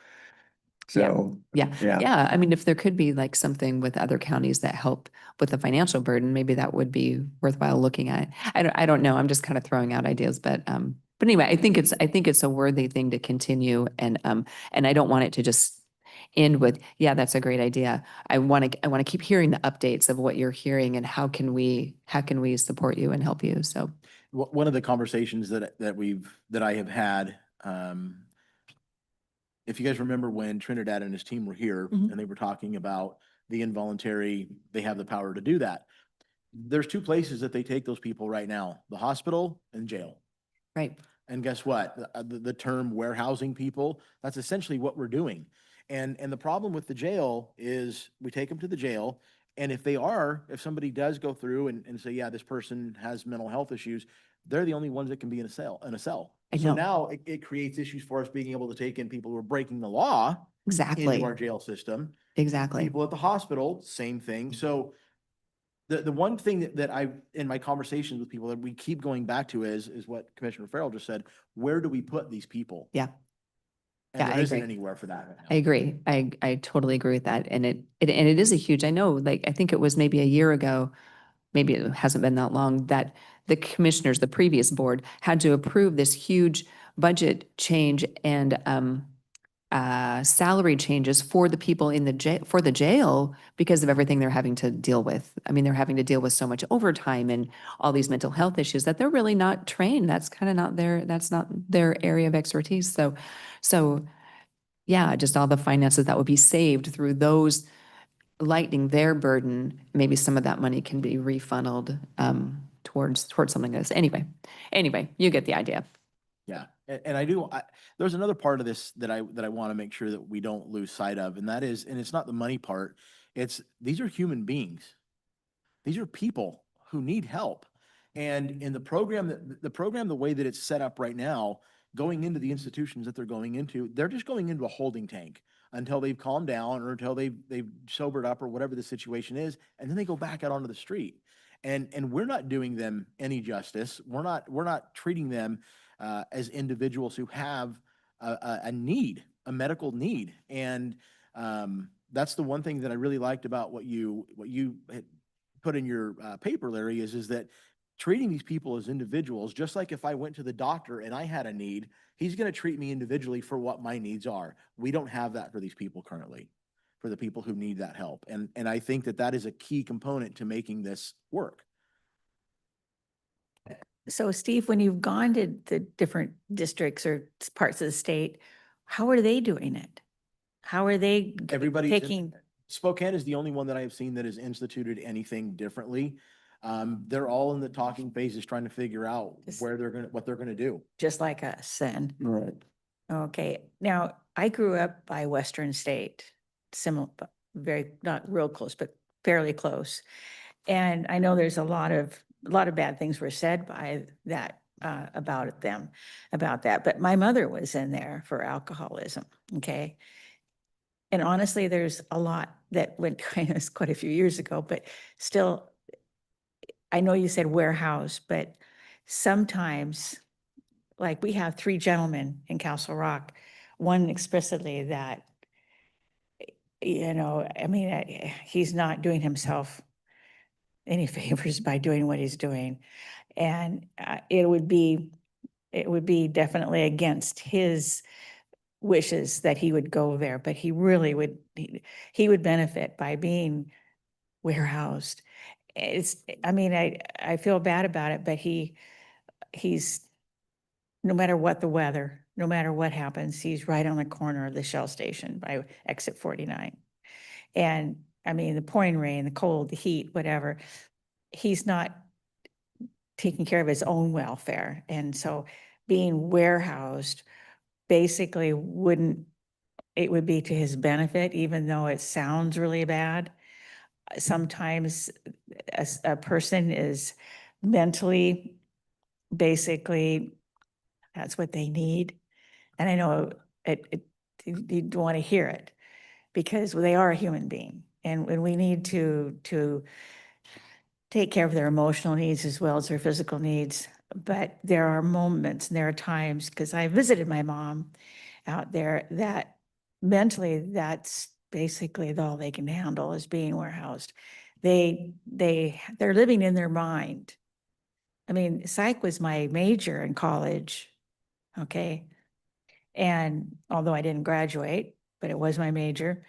So, Yeah. yeah. Yeah. I mean, if there could be like something with other counties that help with the financial burden, maybe that would be worthwhile looking at. I don't know. I'm just kind of throwing out ideas, but anyway, I think it's a worthy thing to continue and I don't want it to just end with, yeah, that's a great idea. I want to keep hearing the updates of what you're hearing and how can we support you and help you. So One of the conversations that I have had, if you guys remember when Trinidad and his team were here Mhm. and they were talking about the involuntary, they have the power to do that. There's two places that they take those people right now, the hospital and jail. right. And guess what? The term warehousing people, that's essentially what we're doing. And the problem with the jail is we take them to the jail. And if somebody does go through and say, yeah, this person has mental health issues, they're the only ones that can be in a cell. I So know. now it creates issues for us being able to take in people who are breaking the law Exactly. into our jail system. Exactly. People at the hospital, same thing. So the one thing that I, in my conversations with people that we keep going back to is what Commissioner Farrell just said, where do we put these people? Yeah. And Yeah, there I isn't agree. anywhere for that right now. I agree. I totally agree with that. And it is a huge, I know, like, I think it was maybe a year ago, maybe it hasn't been that long, that the commissioners, the previous board, had to approve this huge budget change and salary changes for the people in the jail because of everything they're having to deal with. I mean, they're having to deal with so much overtime and all these mental health issues that they're really not trained. That's kind of not their area of expertise. So yeah, just all the finances that would be saved through those lightening their burden, maybe some of that money can be refunneled towards something like this. Anyway, you get the idea. Yeah. And there's another part of this that I want to make sure that we don't lose sight of. And that is, and it's not the money part. These are human beings. These are people who need help. And in the program, the way that it's set up right now, going into the institutions that they're going into, they're just going into a holding tank until they've calmed down or until they've sobered up or whatever the situation is. And then they go back out onto the street. And we're not doing them any justice. We're not treating them as individuals who have a need, a medical need. And that's the one thing that I really liked about what you had put in your paper, Larry, is that treating these people as individuals, just like if I went to the doctor and I had a need, he's going to treat me individually for what my needs are. We don't have that for these people currently, for the people who need that help. And I think that is a key component to making this work. So Steve, when you've gone to the different districts or parts of the state, how are they doing it? How are they Everybody's taking? Spokane is the only one that I have seen that has instituted anything differently. They're all in the talking phases, trying to figure out Just- what they're gonna do. Just like us then. Right. Okay, now I grew up by Western State, similar, very, not real close, but fairly close. And I know there's a lot of bad things were said by that, about them, about that. But my mother was in there for alcoholism, okay? And honestly, there's a lot that went, it was quite a few years ago, but still, I know you said warehouse, but sometimes, like we have 3 gentlemen in Castle Rock, one explicitly that, you know, I mean, he's not doing himself any favors by doing what he's doing. And it would be definitely against his wishes that he would go there, but he really would, he would benefit by being warehoused. I mean, I feel bad about it, but he's, no matter what the weather, no matter what happens, he's right on the corner of the Shell station by exit 49. And I mean, the pouring rain, the cold, the heat, whatever, he's not taking care of his own welfare. And so being warehoused basically it would be to his benefit, even though it sounds really bad. Sometimes a person is mentally, basically, that's what they need. And I know you don't want to hear it because they are a human being, and we need to take care of their emotional needs as well as their physical needs. But there are moments and there are times, because I visited my mom out there, that mentally that's basically all they can handle is being warehoused. They're living in their mind. I mean, psych was my major in college, okay? And although I didn't graduate, but it was my major.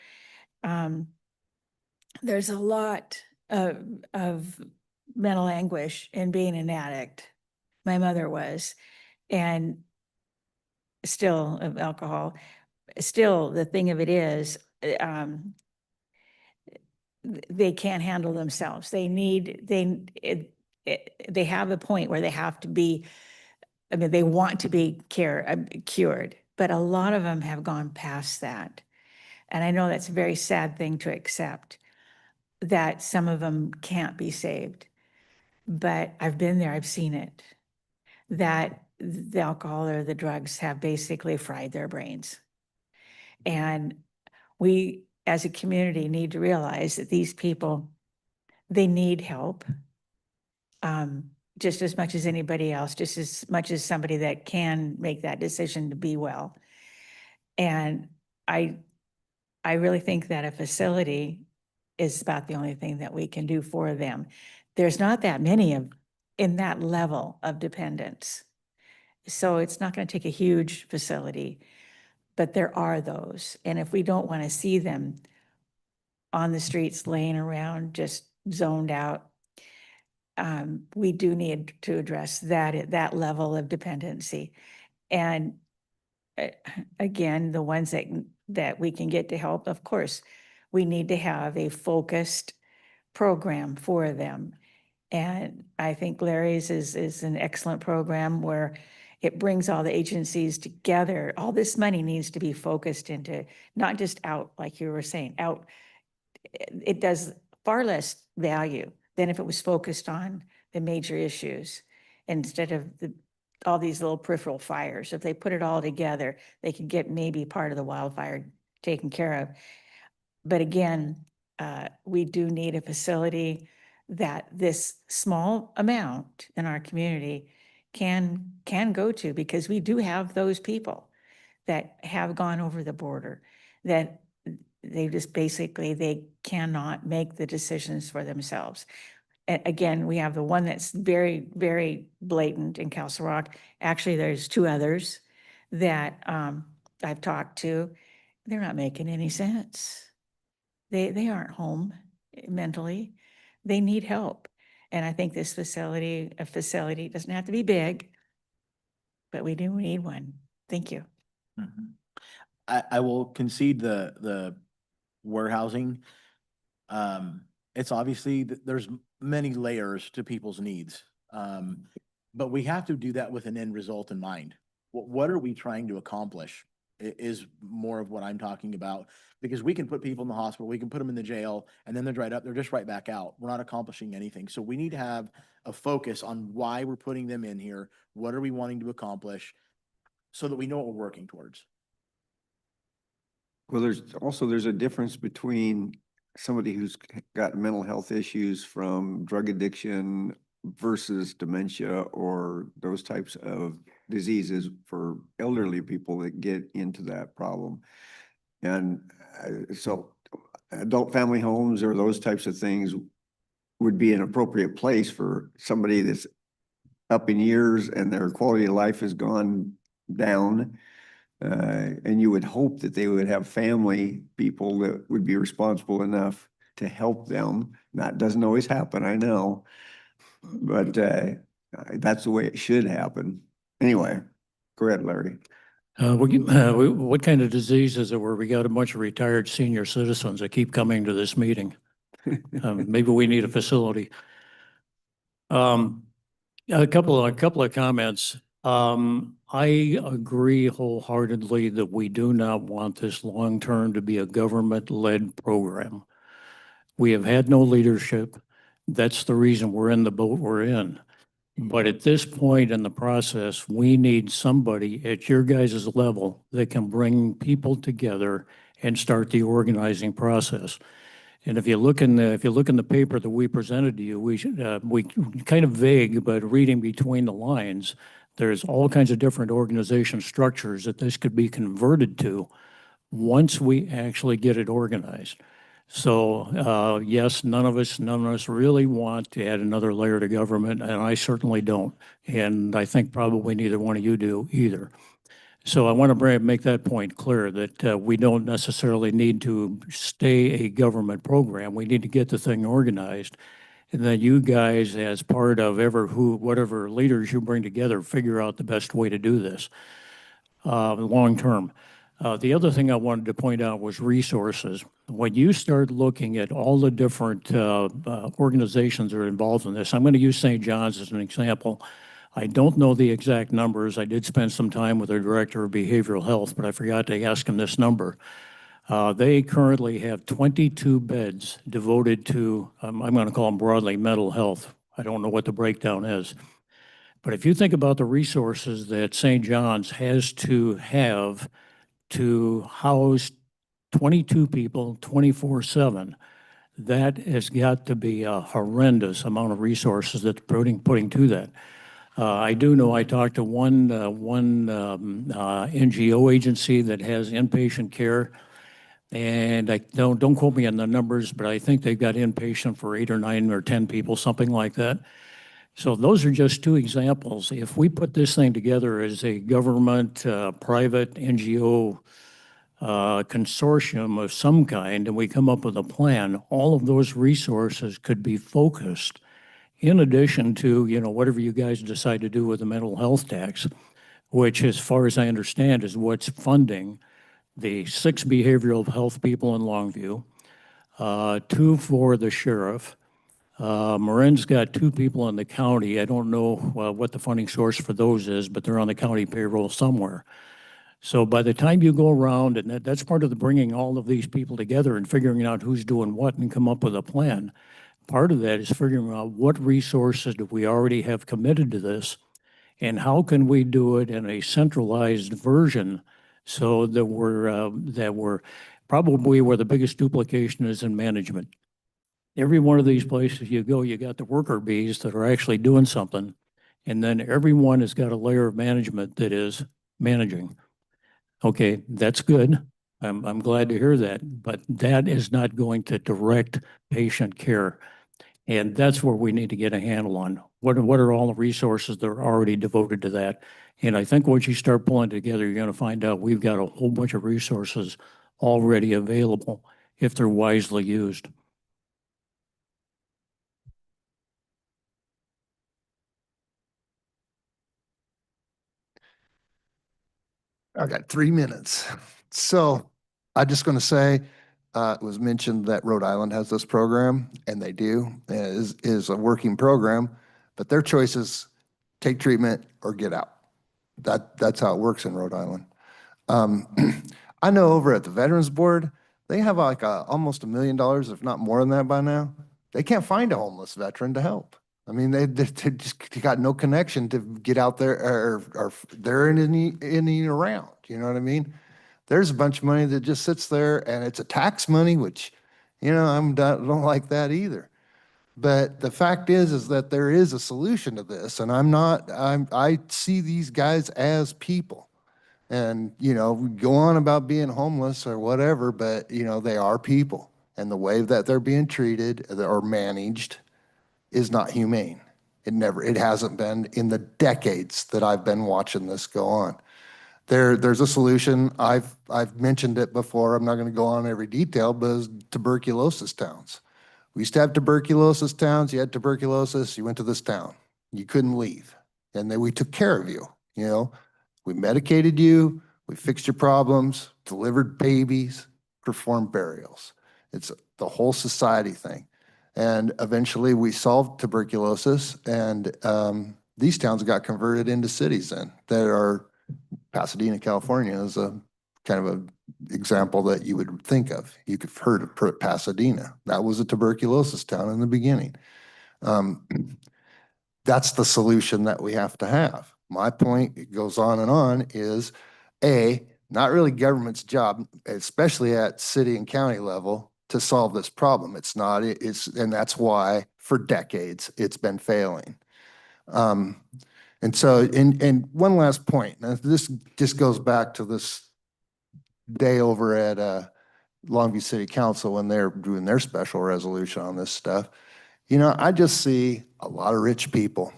There's a lot of mental anguish in being an addict. My mother was, and still of alcohol. Still, the thing of it is, they can't handle themselves. They have a point where they have to be, I mean, they want to be cured, but a lot of them have gone past that. And I know that's a very sad thing to accept, that some of them can't be saved. But I've been there, I've seen it, that the alcohol or the drugs have basically fried their brains. And we, as a community, need to realize that these people, they need help. Just as much as anybody else, just as much as somebody that can make that decision to be well. And I really think that a facility is about the only thing that we can do for them. There's not that many in that level of dependence. So it's not going to take a huge facility, but there are those. And if we don't want to see them on the streets laying around, just zoned out, we do need to address that level of dependency. And again, the ones that we can get to help, of course, we need to have a focused program for them. And I think Larry's is an excellent program where it brings all the agencies together. All this money needs to be focused into, not just out, like you were saying, out. It does far less value than if it was focused on the major issues instead of all these little peripheral fires. If they put it all together, they could get maybe part of the wildfire taken care of. But again, we do need a facility that this small amount in our community can go to, because we do have those people that have gone over the border, that they just basically, they cannot make the decisions for themselves. Again, we have the one that's very, very blatant in Castle Rock. Actually, there's 2 others that I've talked to. They're not making any sense. They aren't home mentally. They need help. And I think this facility, a facility doesn't have to be big, but we do need one. Thank you. Mhm. I will concede the warehousing. it's obviously, there's many layers to people's needs. But we have to do that with an end result in mind. What are we trying to accomplish is more of what I'm talking about. Because we can put people in the hospital, we can put them in the jail, and then they're just right back out. We're not accomplishing anything. So we need to have a focus on why we're putting them in here. What are we wanting to accomplish so that we know what we're working towards? Well, there's a difference between somebody who's got mental health issues from drug addiction versus dementia or those types of diseases for elderly people that get into that problem. And so adult family homes or those types of things would be an appropriate place for somebody that's up in years and their quality of life has gone down. And you would hope that they would have family people that would be responsible enough to help them. That doesn't always happen, I know, but that's the way it should happen. Anyway, go ahead, Larry. What kind of disease is it where we got a bunch of retired senior citizens that keep coming to this meeting? Maybe we need a facility. A couple of comments. I agree wholeheartedly that we do not want this long-term to be a government-led program. We have had no leadership. That's the reason we're in the boat we're in. But at this point in the process, we need somebody at your guys' level that can bring people together and start the organizing process. And if you look in the paper that we presented to you, we kind of vague, but reading between the lines, there's all kinds of different organization structures that this could be converted to once we actually get it organized. So yes, none of us really want to add another layer to government, and I certainly don't. And I think probably neither one of you do either. So I want to make that point clear that we don't necessarily need to stay a government program. We need to get the thing organized. And then you guys, as part of whatever leaders you bring together, figure out the best way to do this long term. The other thing I wanted to point out was resources. When you start looking at all the different organizations that are involved in this, I'm going to use St. John's as an example. I don't know the exact numbers. I did spend some time with their director of behavioral health, but I forgot to ask him this number. They currently have 22 beds devoted to, I'm going to call them broadly, mental health. I don't know what the breakdown is. But if you think about the resources that St. John's has to have to house 22 people 24/7, that has got to be a horrendous amount of resources that they're putting to that. I do know I talked to one NGO agency that has inpatient care, and I don't quote me on the numbers, but I think they've got inpatient for 8 or 9 or 10 people, something like that. So those are just two examples. If we put this thing together as a government, private NGO consortium of some kind, and we come up with a plan, all of those resources could be focused in addition to, whatever you guys decide to do with the mental health tax, which, as far as I understand, is what's funding the 6 behavioral health people in Longview, 2 for the sheriff. Marin's got 2 people in the county. I don't know what the funding source for those is, but they're on the county payroll somewhere. So by the time you go around, and that's part of the bringing all of these people together and figuring out who's doing what and come up with a plan. Part of that is figuring out what resources do we already have committed to this, and how can we do it in a centralized version so that we're probably where the biggest duplication is in management. Every one of these places you go, you got the worker bees that are actually doing something, and then everyone has got a layer of management that is managing. Okay, that's good. I'm glad to hear that, but that is not going to direct patient care. And that's where we need to get a handle on. What are all the resources that are already devoted to that? And I think once you start pulling together, you're going to find out we've got a whole bunch of resources already available if they're wisely used. I got 3 minutes. So I'm just going to say, It was mentioned that Rhode Island has this program, and they do, and it is a working program, but their choice is take treatment or get out. That's how it works in Rhode Island. I know over at the Veterans Board, they have like almost $1 million, if not more than that by now. They can't find a homeless veteran to help. I mean, they just got no connection to get out there or they're in any around, you know what I mean? There's a bunch of money that just sits there and it's a tax money, which, don't like that either. But the fact is that there is a solution to this, and I see these guys as people. And, we go on about being homeless or whatever, but, they are people. And the way that they're being treated or managed is not humane. It hasn't been in the decades that I've been watching this go on. There's a solution. I've mentioned it before. I'm not going to go on every detail, but it's tuberculosis towns. We used to have tuberculosis towns. You had tuberculosis, you went to this town. You couldn't leave. And then we took care of you, We medicated you, we fixed your problems, delivered babies, performed burials. It's the whole society thing. And eventually we solved tuberculosis, and these towns got converted into cities then that are Pasadena, California is a kind of a example that you would think of. You could have heard of Pasadena. That was a tuberculosis town in the beginning. That's the solution that we have to have. My point, it goes on, is not really government's job, especially at city and county level, to solve this problem. It's not, and that's why for decades it's been failing. And so, and one last point, and this just goes back to this day over at Longview City Council when they're doing their special resolution on this stuff. I just see a lot of rich people,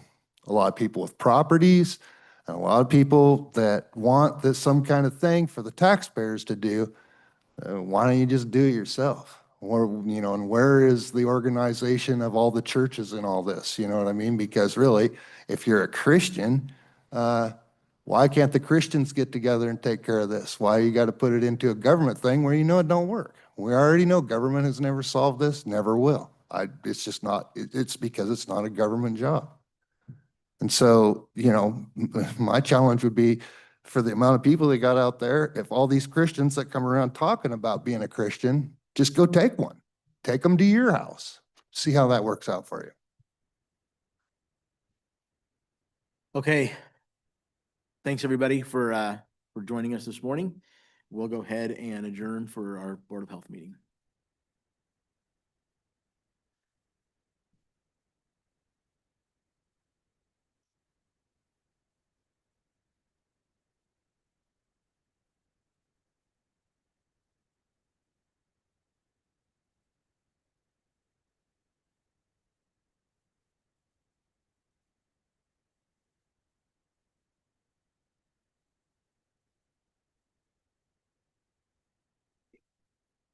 a lot of people with properties, and a lot of people that want this some kind of thing for the taxpayers to do. Why don't you just do it yourself? Or, and where is the organization of all the churches in all this? You know what I mean? Because really, if you're a Christian, why can't the Christians get together and take care of this? Why you got to put it into a government thing where it don't work? We already know government has never solved this, never will. It's just not, it's because it's not a government job. And so, my challenge would be for the amount of people that got out there, if all these Christians that come around talking about being a Christian, just go take one. Take them to your house. See how that works out for you. Okay. Thanks, everybody, for joining us this morning. We'll go ahead and adjourn for our Board of Health meeting.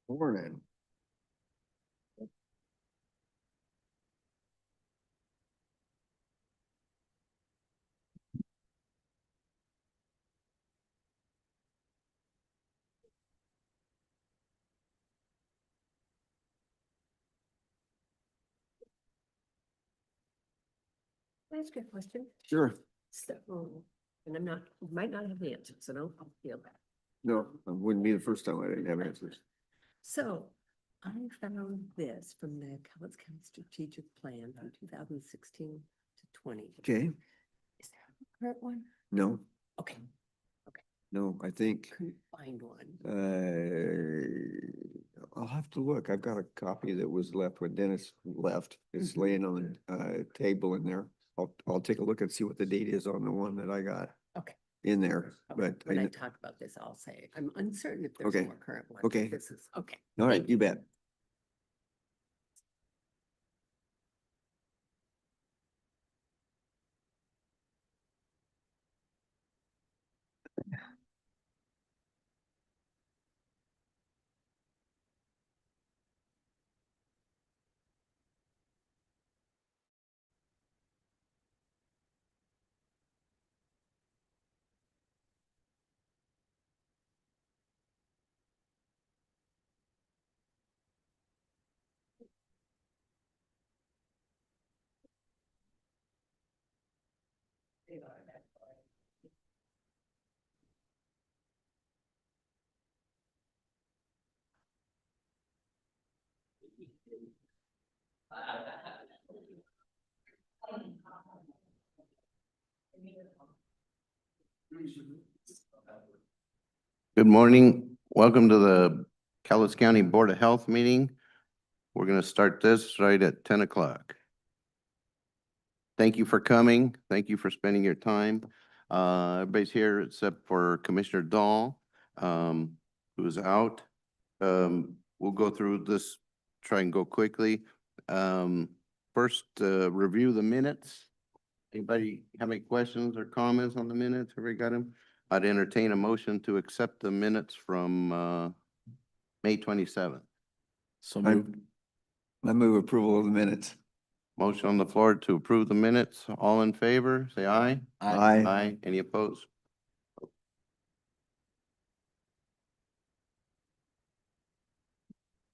Morning. Can I ask you a question? Sure. So, and might not have the answer, so don't feel bad. No, it wouldn't be the first time I didn't have answers. So I found this from the Cowlitz County Strategic Plan from 2016 to 20. Okay. Is there a current one? No, Okay, no, I think, couldn't find one. I'll have to look. I've got a copy that was left when Dennis left. It's laying on the table in there. I'll take a look and see what the date is on the one that I got Okay. in there, Okay, but when I talk about this, I'll say, I'm uncertain if there's Okay. a more current one. Okay. This is, okay. all right, Thank you bet. Good morning. Welcome to the Cowlitz County Board of Health meeting. We're going to start this right at 10 o'clock. Thank you for coming. Thank you for spending your time. Everybody's here except for Commissioner Dahl, who's out. We'll go through this, try and go quickly. First, review the minutes. Anybody have any questions or comments on the minutes? Everybody got them? I'd entertain a motion to accept the minutes from May 27th. So I- moved. I move approval of the minutes. Motion on the floor to approve the minutes. All in favor, say aye. Aye. Aye. Any opposed?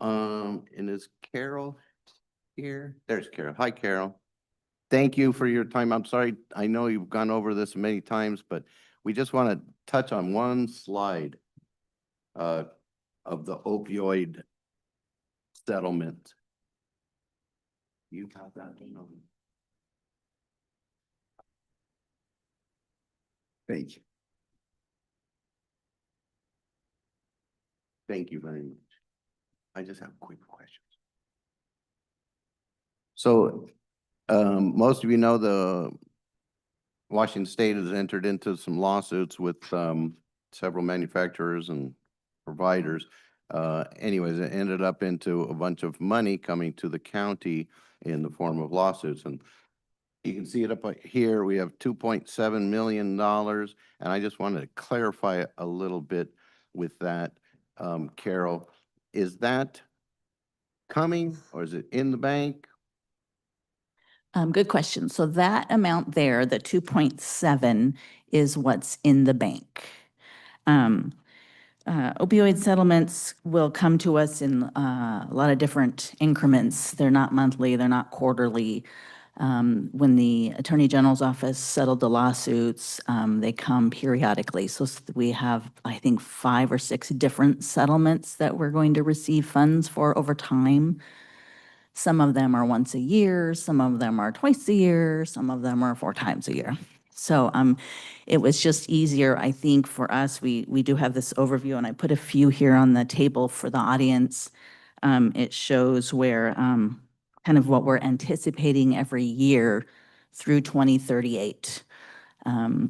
And is Carol here? There's Carol. Hi, Carol. Thank you for your time. I'm sorry. I know you've gone over this many times, but we just want to touch on one slide of the opioid settlement. You got that? Thank you. Thank you very much. I just have quick questions. So, most of you know the Washington State has entered into some lawsuits with several manufacturers and providers. Anyways, it ended up into a bunch of money coming to the county in the form of lawsuits. And you can see it up here. We have $2.7 million. And I just wanted to clarify a little bit with that, Carol. Is that coming or is it in the bank? Good question. So that amount there, the 2.7, is what's in the bank. Opioid settlements will come to us in a lot of different increments. They're not monthly, they're not quarterly. When the Attorney General's office settled the lawsuits, they come periodically. So we have, I think, 5 or 6 different settlements that we're going to receive funds for over time. Some of them are once a year, some of them are twice a year, some of them are 4 times a year. So it was just easier, I think, for us. We do have this overview, and I put a few here on the table for the audience. It shows where kind of what we're anticipating every year through 2038.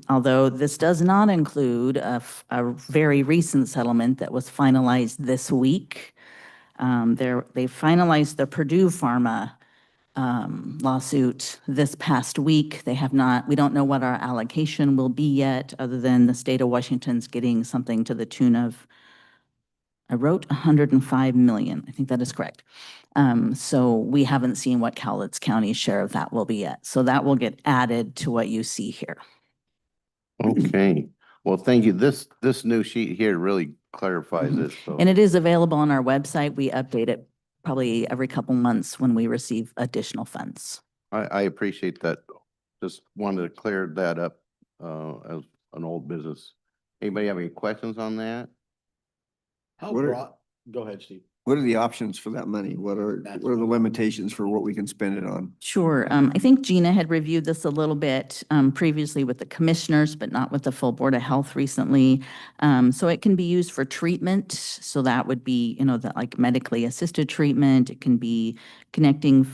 Although this does not include a very recent settlement that was finalized this week. They finalized the Purdue Pharma lawsuit this past week. They have not, we don't know what our allocation will be yet, other than the state of Washington's getting something to the tune of, I wrote 105 million. I think that is correct. So we haven't seen what Cowlitz County's share of that will be yet. So that will get added to what you see here. Okay. Well, thank you. This new sheet here really clarifies it. So. And it is available on our website. We update it probably every couple months when we receive additional funds. I appreciate that. Just wanted to clear that up as an old business. Anybody have any questions on that? How What are- broad? Go ahead, Steve. What are the options for that money? What are the limitations for what we can spend it on? Sure. I think Gina had reviewed this a little bit previously with the commissioners, but not with the full Board of Health recently. So it can be used for treatment. So that would be, like medically assisted treatment. It can be connecting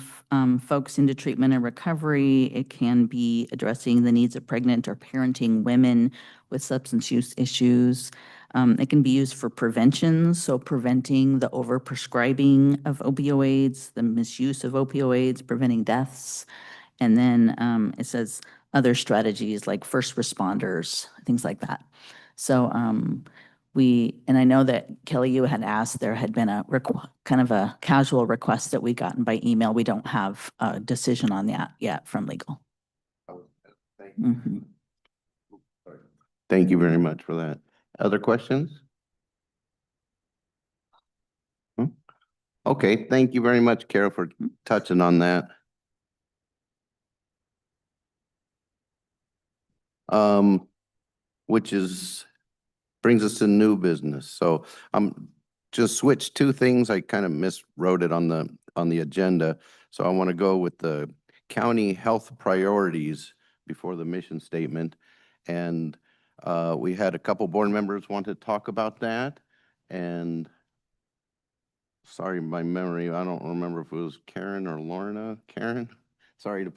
folks into treatment and recovery. It can be addressing the needs of pregnant or parenting women with substance use issues. It can be used for prevention, so preventing the overprescribing of opioids, the misuse of opioids, preventing deaths. And then it says other strategies like first responders, things like that. So and I know that Kelly, you had asked, there had been a kind of a casual request that we gotten by email. We don't have a decision on that yet from legal. Thank you very much for that. Other questions? Okay, thank you very much, Carol, for touching on that. Which brings us to new business. So just switch 2 things. I kind of miswrote it on the on the agenda. So I want to go with the county health priorities before the mission statement. And we had a couple board members want to talk about that. And sorry, my memory, I don't remember if it was Karen or Lorna. Karen, sorry to,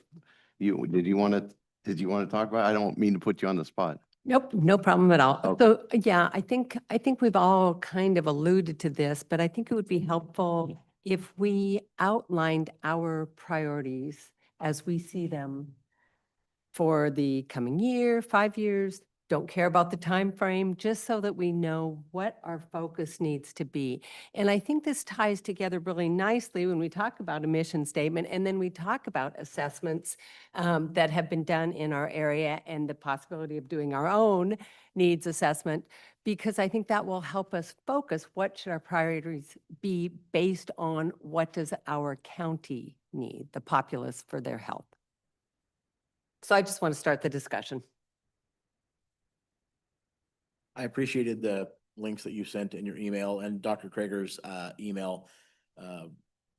did you want to talk about it? I don't mean to put you on the spot. Nope, no problem at all. Okay. So, yeah, I think we've all kind of alluded to this, but I think it would be helpful if we outlined our priorities as we see them for the coming year, 5 years, don't care about the time frame, just so that we know what our focus needs to be. And I think this ties together really nicely when we talk about a mission statement, and then we talk about assessments that have been done in our area and the possibility of doing our own needs assessment, because I think that will help us focus what should our priorities be based on what does our county need, the populace, for their health. So I just want to start the discussion. I appreciated the links that you sent in your email and Dr. Krager's email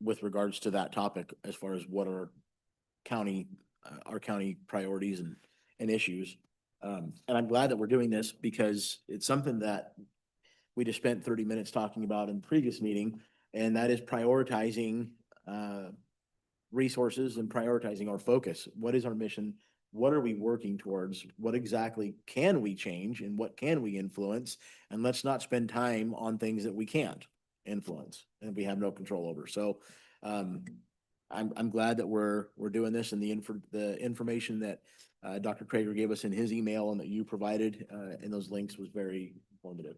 with regards to that topic as far as what are county priorities and issues. And I'm glad that we're doing this because it's something that we just spent 30 minutes talking about in the previous meeting, and that is prioritizing resources and prioritizing our focus. What is our mission? What are we working towards? What exactly can we change and what can we influence? And let's not spend time on things that we can't influence and we have no control over. So I'm glad that we're doing this, and the information that Dr. Krager gave us in his email and that you provided in those links was very informative.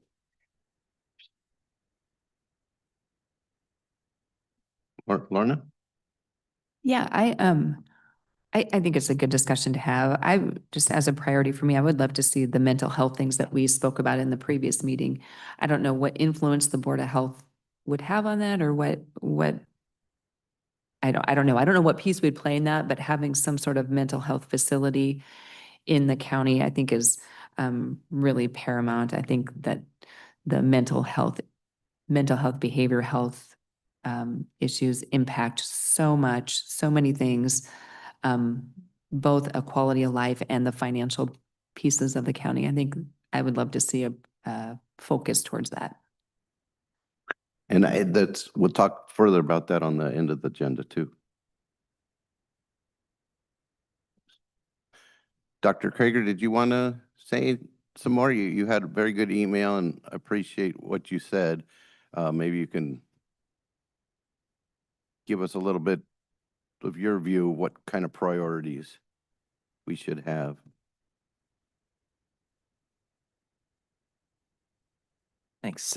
Lorna? Yeah, I think it's a good discussion to have. Just as a priority for me, I would love to see the mental health things that we spoke about in the previous meeting. I don't know what influence the Board of Health would have on that, or what I don't know. I don't know what piece we'd play in that, but having some sort of mental health facility in the county, I think is really paramount. I think that the mental health, behavioral health issues impact so much, so many things, both a quality of life and the financial pieces of the county. I think I would love to see a focus towards that. And we'll talk further about that on the end of the agenda too. Dr. Krager, did you want to say some more? You had a very good email and appreciate what you said. Maybe you can give us a little bit of your view, what kind of priorities we should have. Thanks,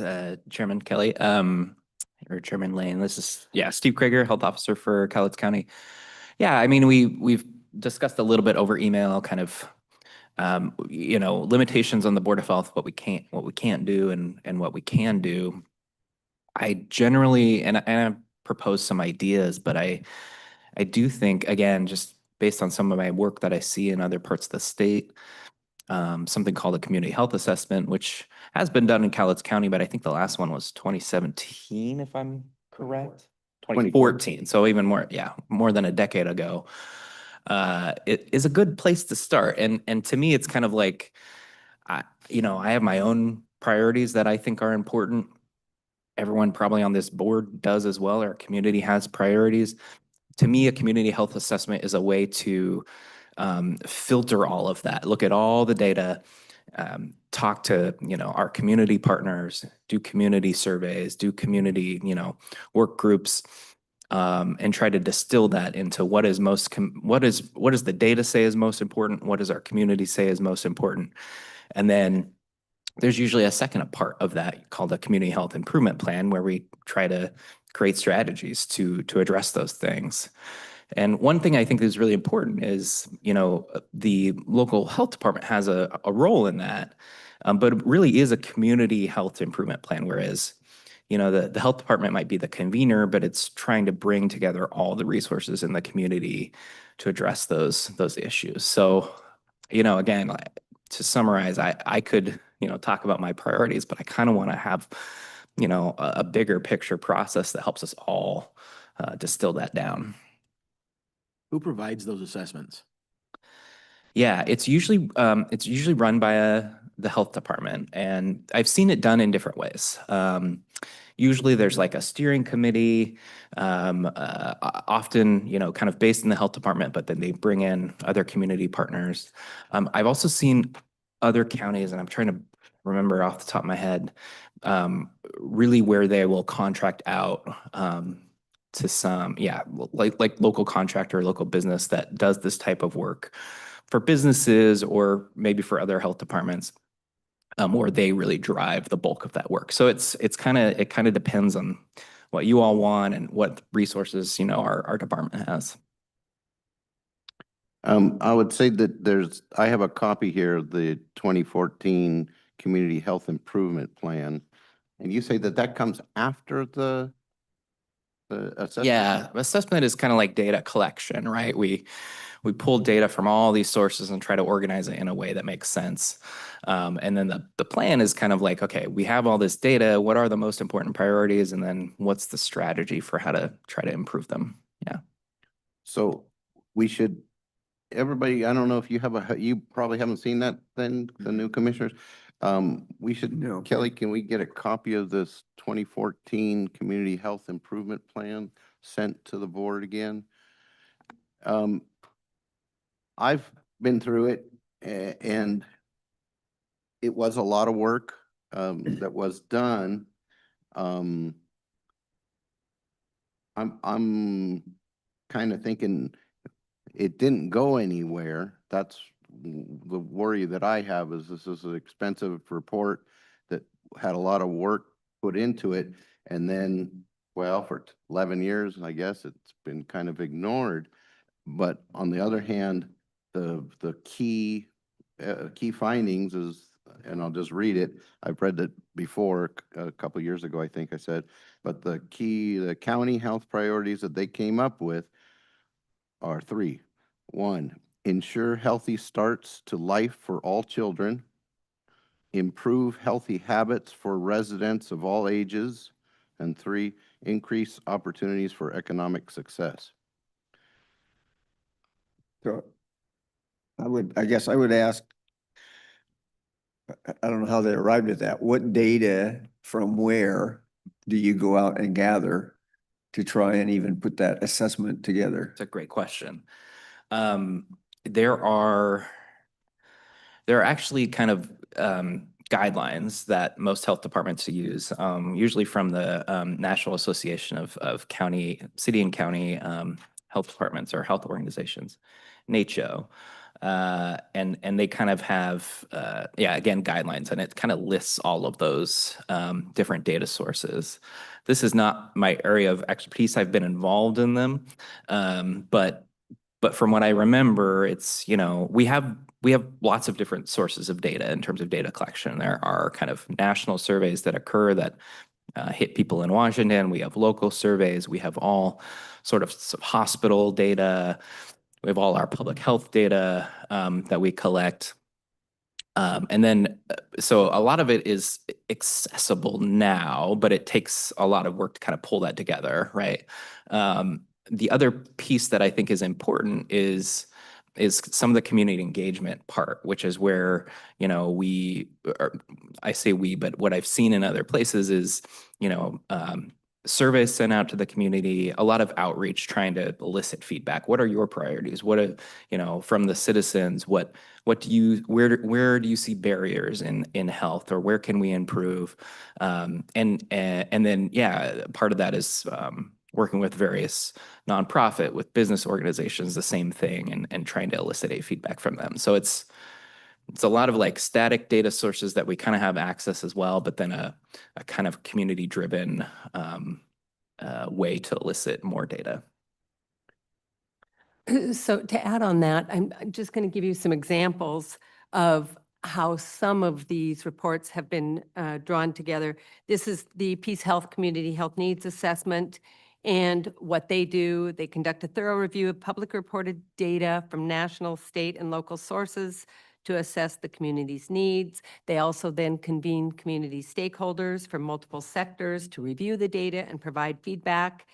Chairman Kelly, or Chairman Lane. This is, Steve Krager, Health Officer for Cowlitz County. Yeah, I mean, we've discussed a little bit over email, kind of, limitations on the Board of Health, what we can't do and what we can do. I generally, and I propose some ideas, but I do think, again, just based on some of my work that I see in other parts of the state, something called a community health assessment, which has been done in Cowlitz County, but I think the last one was 2017, if I'm correct. 2014, so even more, more than a decade ago. It is a good place to start. And to me, it's kind of like, I have my own priorities that I think are important. Everyone probably on this board does as well. Our community has priorities. To me, a community health assessment is a way to filter all of that, look at all the data, talk to, our community partners, do community surveys, do community, work groups, and try to distill that into what does the data say is most important? What does our community say is most important? And then there's usually a second part of that called a community health improvement plan, where we try to create strategies to address those things. And one thing I think is really important is, the local health department has a role in that, but it really is a community health improvement plan, whereas, the health department might be the convener, but it's trying to bring together all the resources in the community to address those issues. So, again, to summarize, I could, talk about my priorities, but I kind of want to have, a bigger picture process that helps us all distill that down. Who provides those assessments? Yeah, it's usually run by the health department, and I've seen it done in different ways. Usually there's like a steering committee, often, kind of based in the health department, but then they bring in other community partners. I've also seen other counties, and I'm trying to remember off the top of my head, really where they will contract out to some, like local contractor, local business that does this type of work for businesses or maybe for other health departments. Or they really drive the bulk of that work. So it kind of depends on what you all want and what resources, our department has. I would say that I have a copy here of the 2014 Community Health Improvement Plan. And you say that comes after the assessment? Yeah, assessment is kind of like data collection, right? We pull data from all these sources and try to organize it in a way that makes sense. And then the plan is kind of like, okay, we have all this data. What are the most important priorities? And then what's the strategy for how to try to improve them? Yeah. So we should, everybody, I don't know if you probably haven't seen that then, the new commissioners. We should, No. Kelly, can we get a copy of this 2014 Community Health Improvement Plan sent to the board again? I've been through it and it was a lot of work that was done. I'm kind of thinking it didn't go anywhere. That's the worry that I have, is this is an expensive report that had a lot of work put into it. And then, well, for 11 years, I guess it's been kind of ignored. But on the other hand, the key findings is, and I'll just read it. I've read it before a couple of years ago, I think I said, but the county health priorities that they came up with are 3. 1, ensure healthy starts to life for all children. Improve healthy habits for residents of all ages. And 3, increase opportunities for economic success. So I guess I would ask, I don't know how they arrived at that. What data from where do you go out and gather to try and even put that assessment together? It's a great question. There are actually kind of guidelines that most health departments use, usually from the National Association of City and County Health Departments or Health Organizations, NACCHO. And they kind of have, again, guidelines, and it kind of lists all of those different data sources. This is not my area of expertise. I've been involved in them, but from what I remember, it's, we have lots of different sources of data in terms of data collection. There are kind of national surveys that occur that hit people in Washington. We have local surveys. We have all sort of hospital data. We have all our public health data that we collect. And then, so a lot of it is accessible now, but it takes a lot of work to kind of pull that together, right? The other piece that I think is important is some of the community engagement part, which is where, I say we, but what I've seen in other places is, surveys sent out to the community, a lot of outreach trying to elicit feedback. What are your priorities? What are, from the citizens, where do you see barriers in health, or where can we improve? And then, part of that is working with various nonprofit, with business organizations, the same thing, and trying to elicit feedback from them. So it's a lot of like static data sources that we kind of have access as well, but then a kind of community driven way to elicit more data. So to add on that, I'm just going to give you some examples of how some of these reports have been drawn together. This is the Peace Health Community Health Needs Assessment. And what they do, they conduct a thorough review of public reported data from national, state, and local sources to assess the community's needs. They also then convene community stakeholders from multiple sectors to review the data and provide feedback.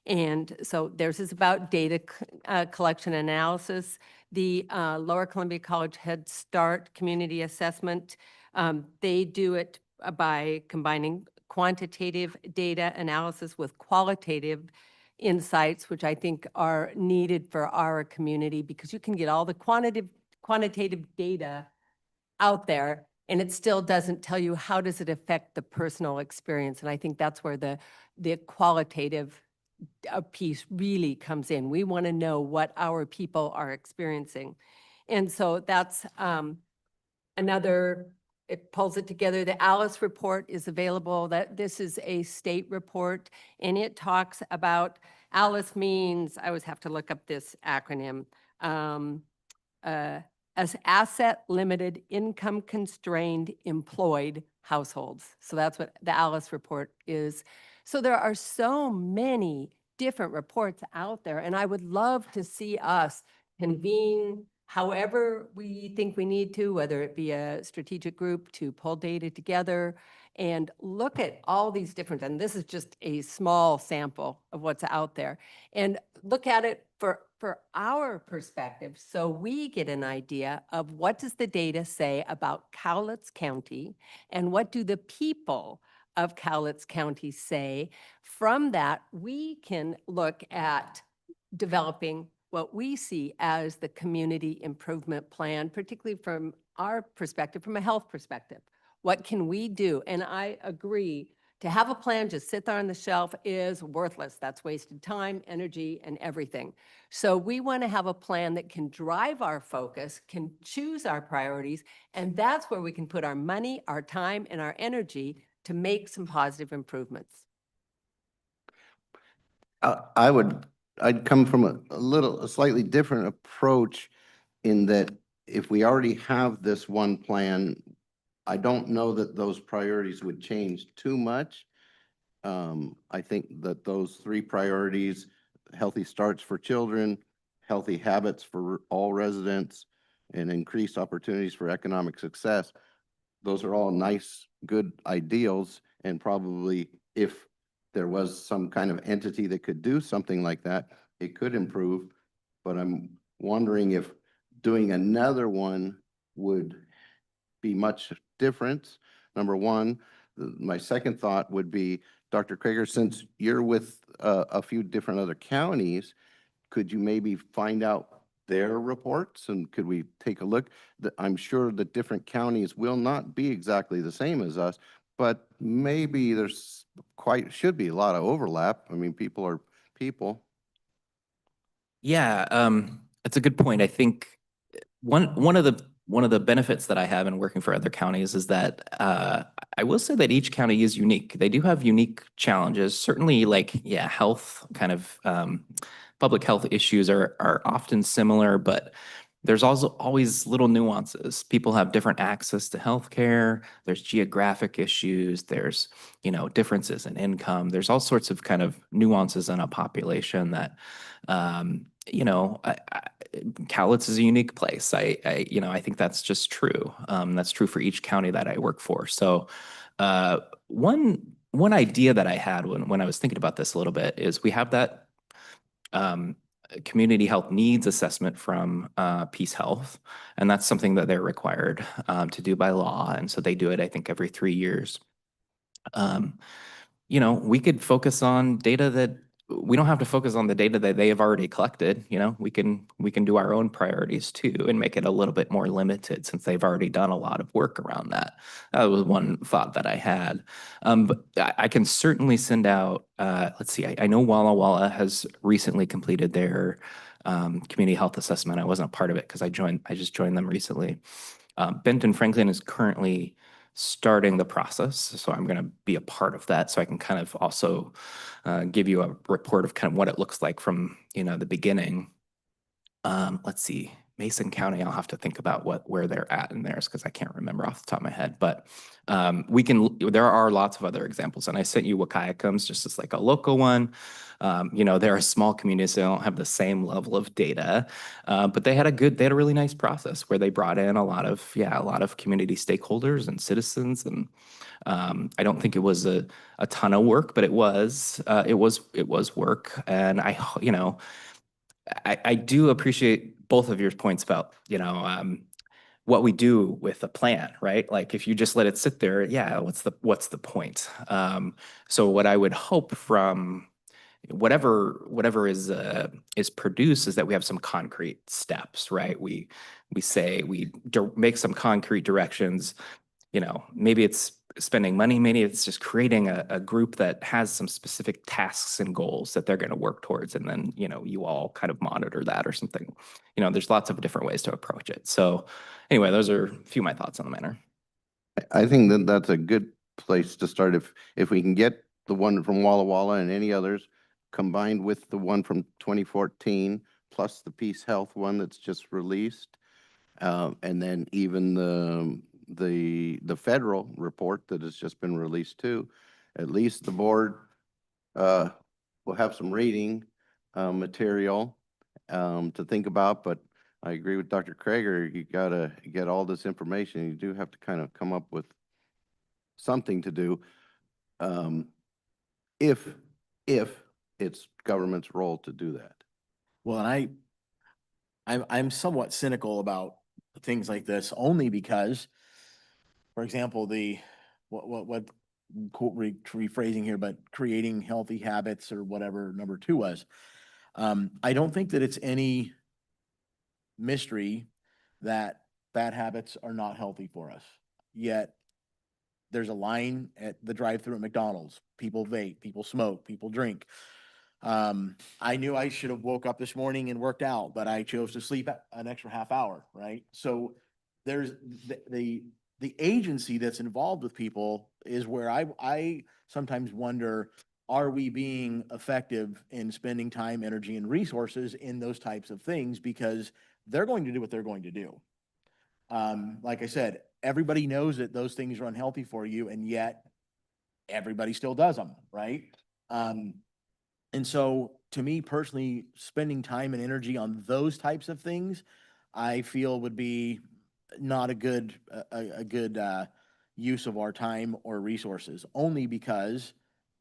And so theirs is about data collection analysis. The Lower Columbia College Head Start Community Assessment, they do it by combining quantitative data analysis with qualitative insights, which I think are needed for our community, because you can get all the quantitative data out there, and it still doesn't tell you how does it affect the personal experience. And I think that's where the qualitative piece really comes in. We want to know what our people are experiencing. And so that's another, it pulls it together. The Alice report is available. This is a state report, and it talks about, Alice means, I always have to look up this acronym, as asset-limited, income-constrained, employed households. So that's what the Alice report is. So there are so many different reports out there, and I would love to see us convene however we think we need to, whether it be a strategic group to pull data together and look at all these different, and this is just a small sample of what's out there, and look at it for our perspective, so we get an idea of what does the data say about Cowlitz County, and what do the people of Cowlitz County say. From that, we can look at developing what we see as the community improvement plan, particularly from our perspective, from a health perspective. What can we do? And I agree, to have a plan just sit there on the shelf is worthless. That's wasted time, energy, and everything. So we want to have a plan that can drive our focus, can choose our priorities, and that's where we can put our money, our time, and our energy to make some positive improvements. I'd come from a slightly different approach in that if we already have this one plan, I don't know that those priorities would change too much. I think that those three priorities, healthy starts for children, healthy habits for all residents, and increased opportunities for economic success, those are all nice, good ideals. And probably if there was some kind of entity that could do something like that, it could improve. But I'm wondering if doing another one would be much different, number one. My second thought would be, Dr. Krager, since you're with a few different other counties, could you maybe find out their reports, and could we take a look? I'm sure that different counties will not be exactly the same as us, but maybe there's should be a lot of overlap. I mean, people are people. Yeah, that's a good point. I think one of the benefits that I have in working for other counties is that I will say that each county is unique. They do have unique challenges. Certainly, like, yeah, health kind of public health issues are often similar, but there's also always little nuances. People have different access to healthcare. There's geographic issues. There's, differences in income. There's all sorts of kind of nuances in a population that, Cowlitz is a unique place. I think that's just true. That's true for each county that I work for. So, one idea that I had when I was thinking about this a little bit is we have that community health needs assessment from Peace Health, and that's something that they're required to do by law, and so they do it, I think, every 3 years. We could focus on data that we don't have to focus on the data that they have already collected. We can do our own priorities too and make it a little bit more limited since they've already done a lot of work around that. That was one thought that I had. But I can certainly send out, let's see, I know Walla Walla has recently completed their community health assessment. I wasn't a part of it because I just joined them recently. Benton Franklin is currently starting the process, so I'm going to be a part of that, so I can kind of also give you a report of kind of what it looks like from the beginning. Let's see, Mason County, I'll have to think about where they're at in theirs because I can't remember off the top of my head. But there are lots of other examples, and I sent you Wahkiakum's just as like a local one. They're a small community, so they don't have the same level of data, but they had a really nice process where they brought in a lot of community stakeholders and citizens, and I don't think it was a ton of work, but it was work, and I do appreciate both of your points about, what we do with a plan, right? Like if you just let it sit there, yeah, what's the point? So what I would hope from whatever is produced is that we have some concrete steps, right? We make some concrete directions. Maybe it's spending money, maybe it's just creating a group that has some specific tasks and goals that they're going to work towards. And then, you all kind of monitor that or something. There's lots of different ways to approach it. So anyway, those are a few of my thoughts on the matter. I think that that's a good place to start. If we can get the one from Walla Walla and any others combined with the one from 2014, plus the Peace Health one that's just released, and then even the federal report that has just been released too, at least the board will have some reading material to think about. But I agree with Dr. Krager. You gotta get all this information. You do have to kind of come up with something to do if it's government's role to do that. Well, and I'm somewhat cynical about things like this only because, for example, rephrasing here, but creating healthy habits or whatever number 2 was. I don't think that it's any mystery that bad habits are not healthy for us. Yet there's a line at the drive-thru at McDonald's. People vape, people smoke, people drink. I knew I should have woke up this morning and worked out, but I chose to sleep an extra half hour, right? So there's the agency that's involved with people is where I sometimes wonder, are we being effective in spending time, energy, and resources in those types of things? Because they're going to do what they're going to do. Like I said, everybody knows that those things are unhealthy for you, and yet everybody still does them, right? And so to me personally, spending time and energy on those types of things, I feel would be not a good use of our time or resources, only because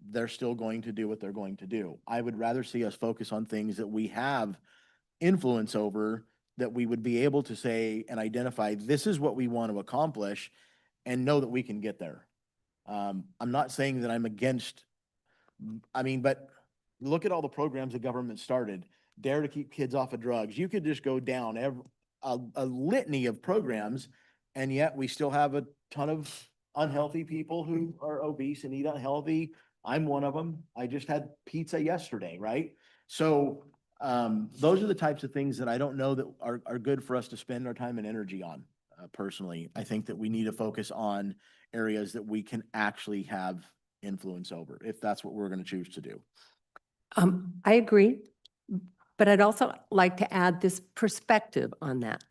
they're still going to do what they're going to do. I would rather see us focus on things that we have influence over, that we would be able to say and identify, this is what we want to accomplish, and know that we can get there. I'm not saying that I'm against, but look at all the programs the government started. Dare to keep kids off of drugs. You could just go down a litany of programs, and yet we still have a ton of unhealthy people who are obese and eat unhealthy. I'm one of them. I just had pizza yesterday, right? So those are the types of things that I don't know that are good for us to spend our time and energy on. Personally, I think that we need to focus on areas that we can actually have influence over, if that's what we're going to choose to do. I agree, but I'd also like to add this perspective on that.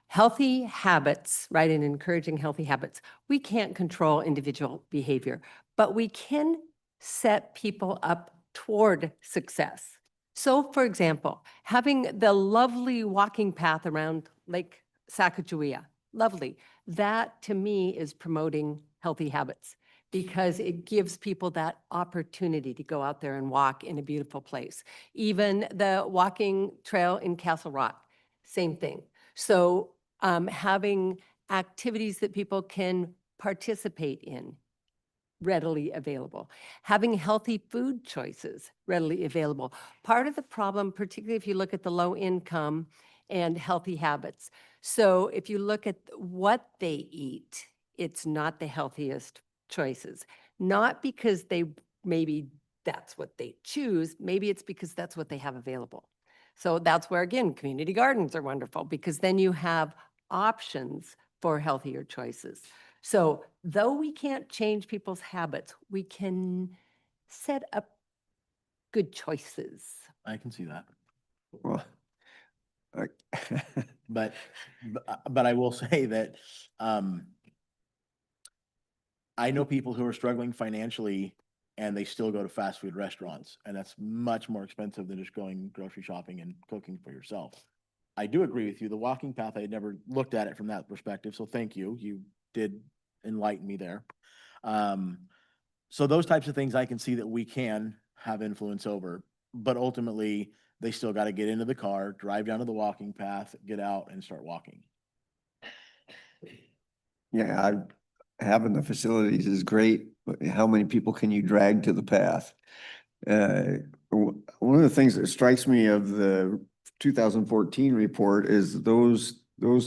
Healthy habits, right, and encouraging healthy habits. We can't control individual behavior, but we can set people up toward success. So, for example, having the lovely walking path around Lake Sacagawea, lovely. That, to me, is promoting healthy habits because it gives people that opportunity to go out there and walk in a beautiful place. Even the walking trail in Castle Rock, same thing. So having activities that people can participate in, readily available. Having healthy food choices readily available. Part of the problem, particularly if you look at the low income and healthy habits. So if you look at what they eat, it's not the healthiest choices. Not because maybe that's what they choose, maybe it's because that's what they have available. So that's where, again, community gardens are wonderful because then you have options for healthier choices. So though we can't change people's habits, we can set up good choices. I can see that. Well, But, but I will say that, I know people who are struggling financially and they still go to fast food restaurants, and that's much more expensive than just going grocery shopping and cooking for yourself. I do agree with you. The walking path, I had never looked at it from that perspective, so thank you. You did enlighten me there. So those types of things I can see that we can have influence over, but ultimately they still got to get into the car, drive down to the walking path, get out and start walking. Yeah, having the facilities is great, but how many people can you drag to the path? One of the things that strikes me of the 2014 report is those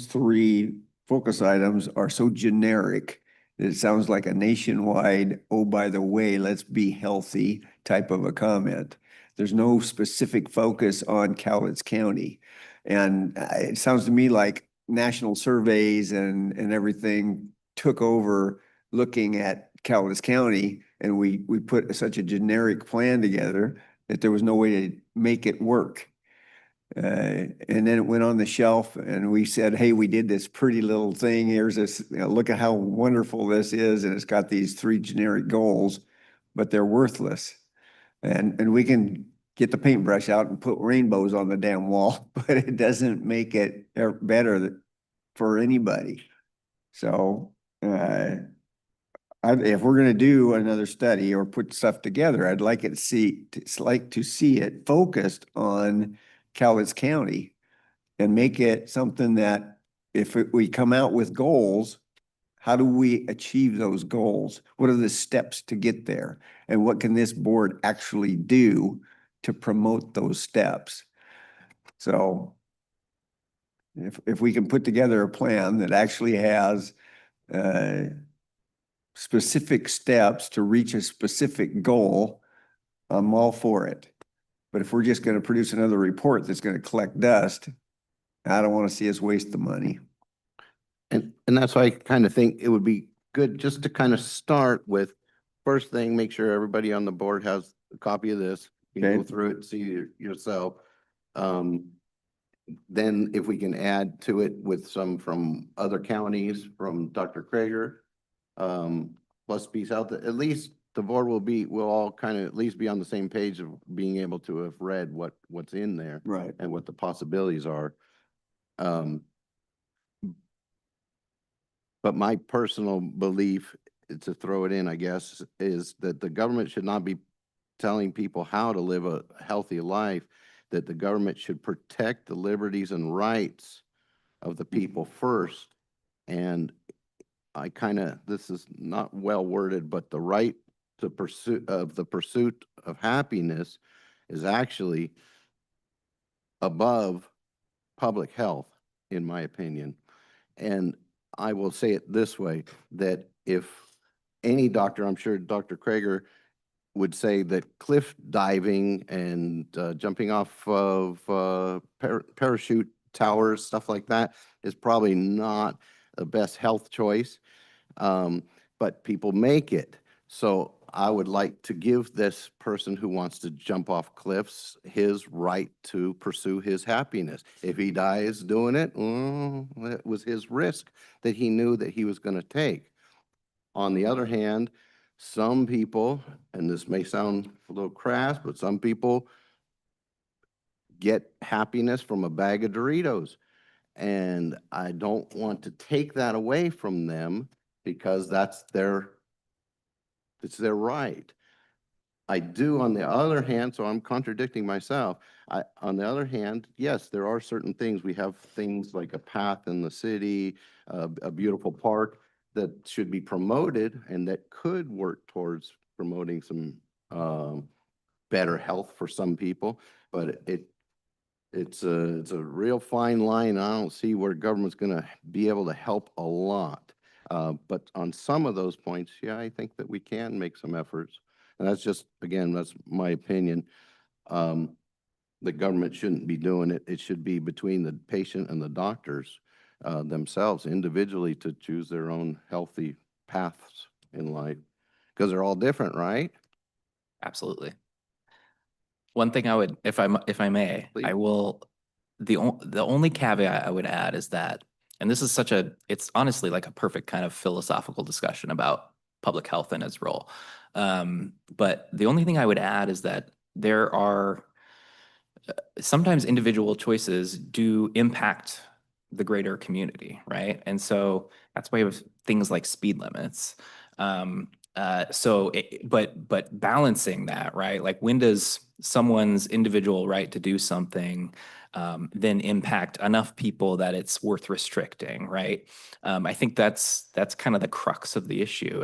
three focus items are so generic. It sounds like a nationwide, oh, by the way, let's be healthy type of a comment. There's no specific focus on Cowlitz County. And it sounds to me like national surveys and everything took over looking at Cowlitz County, and we put such a generic plan together that there was no way to make it work. And then it went on the shelf and we said, hey, we did this pretty little thing. Here's this, look at how wonderful this is. And it's got these three generic goals, but they're worthless. And we can get the paintbrush out and put rainbows on the damn wall, but it doesn't make it better for anybody. So, if we're going to do another study or put stuff together, I'd like to see it focused on Cowlitz County and make it something that if we come out with goals, how do we achieve those goals? What are the steps to get there? And what can this board actually do to promote those steps? So if we can put together a plan that actually has specific steps to reach a specific goal, I'm all for it. But if we're just going to produce another report that's going to collect dust, I don't want to see us waste the money. And that's why I kind of think it would be good just to kind of start with, first thing, make sure everybody on the board has a copy of this. You can go through it and see yourself. Then if we can add to it with some from other counties, from Dr. Krager, plus Peace Health, at least the board will all kind of at least be on the same page of being able to have read what's in there. Right. And what the possibilities are. But my personal belief, to throw it in, I guess, is that the government should not be telling people how to live a healthy life, that the government should protect the liberties and rights of the people first. And I kind of, this is not well worded, but the right to pursuit of happiness is actually above public health, in my opinion. And I will say it this way, that if any doctor, I'm sure Dr. Krager would say that cliff diving and jumping off of parachute towers, stuff like that, is probably not the best health choice, but people make it. So I would like to give this person who wants to jump off cliffs his right to pursue his happiness. If he dies doing it, it was his risk that he knew that he was going to take. On the other hand, some people, and this may sound a little crass, but some people get happiness from a bag of Doritos. And I don't want to take that away from them because it's their right. I do, on the other hand, so I'm contradicting myself. On the other hand, yes, there are certain things. We have things like a path in the city, a beautiful park that should be promoted and that could work towards promoting some better health for some people. But it's a real fine line. I don't see where government's going to be able to help a lot. But on some of those points, yeah, I think that we can make some efforts. And that's just, again, that's my opinion. The government shouldn't be doing it. It should be between the patient and the doctors themselves individually to choose their own healthy paths in life, because they're all different, right? Absolutely. One thing I would, if I may, Please. I will the only caveat I would add is that, and this is it's honestly like a perfect kind of philosophical discussion about public health and its role. But the only thing I would add is that there are sometimes individual choices do impact the greater community, right? And so that's why we have things like speed limits. But balancing that, right? Like when does someone's individual right to do something then impact enough people that it's worth restricting, right? I think that's kind of the crux of the issue.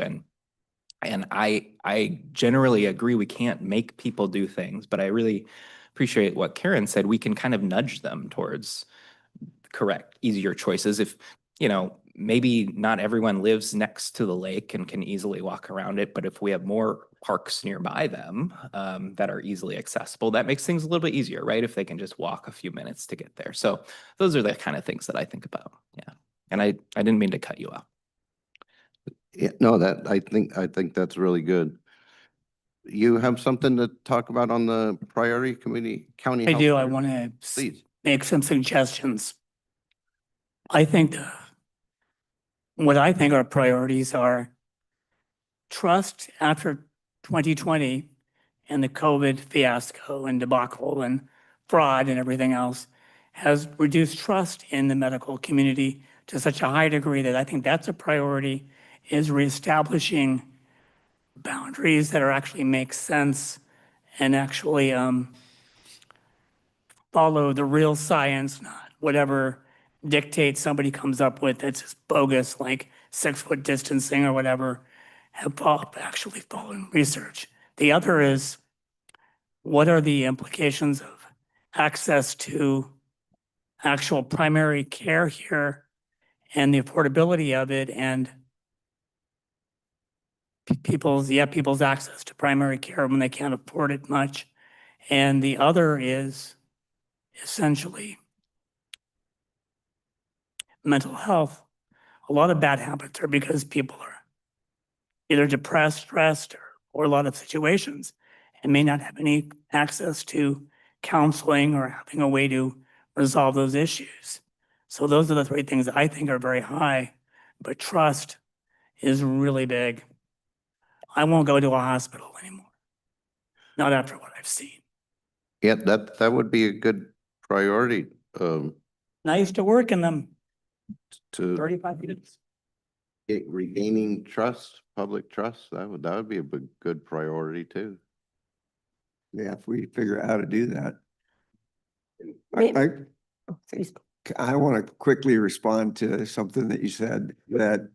And I generally agree we can't make people do things, but I really appreciate what Karen said. We can kind of nudge them towards correct, easier choices. If, maybe not everyone lives next to the lake and can easily walk around it, but if we have more parks nearby them that are easily accessible, that makes things a little bit easier, right? If they can just walk a few minutes to get there. So those are the kind of things that I think about. Yeah. And I didn't mean to cut you off. Yeah, no, I think that's really good. You have something to talk about on the priority committee, county? I do. I healthcare? want to Please. make some suggestions. I think what I think our priorities are trust after 2020 and the COVID fiasco and debacle and fraud and everything else has reduced trust in the medical community to such a high degree that I think that's a priority, is reestablishing boundaries that are actually make sense and actually follow the real science, not whatever dictate somebody comes up with that's just bogus, like 6-foot distancing or whatever, actually following research. The other is, what are the implications of access to actual primary care here and the affordability of it and people's access to primary care when they can't afford it much. And the other is essentially mental health. A lot of bad habits are because people are either depressed, stressed, or a lot of situations and may not have any access to counseling or having a way to resolve those issues. So those are the three things I think are very high, but trust is really big. I won't go to a hospital anymore. Not after what I've seen. Yeah, that would be a good priority, And I used to work in them to 35 years. regaining trust, public trust. That would be a good priority too. Yeah, if we figure out how to do that. I want to quickly respond to something that you said, that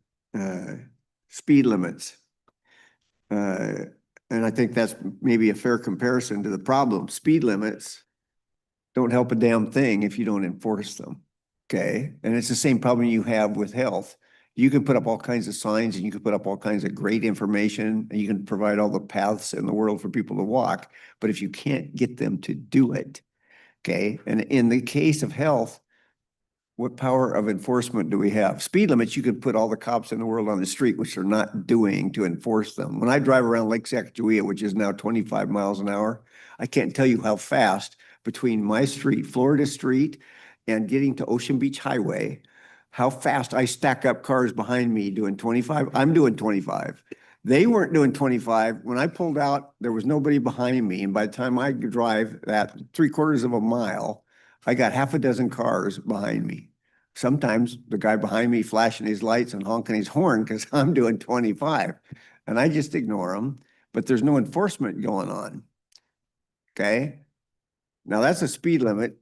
speed limits. And I think that's maybe a fair comparison to the problem. Speed limits don't help a damn thing if you don't enforce them. Okay. And it's the same problem you have with health. You can put up all kinds of signs and you can put up all kinds of great information and you can provide all the paths in the world for people to walk. But if you can't get them to do it, okay. And in the case of health, what power of enforcement do we have? Speed limits, you could put all the cops in the world on the street, which they're not doing to enforce them. When I drive around Lake Sacagawea, which is now 25 miles an hour, I can't tell you how fast between my street, Florida Street, and getting to Ocean Beach Highway, how fast I stack up cars behind me doing 25. I'm doing 25. They weren't doing 25. When I pulled out, there was nobody behind me. And by the time I drive that 3/4 of a mile, I got half a dozen cars behind me. Sometimes the guy behind me flashing his lights and honking his horn because I'm doing 25. And I just ignore them, but there's no enforcement going on. Okay. Now that's a speed limit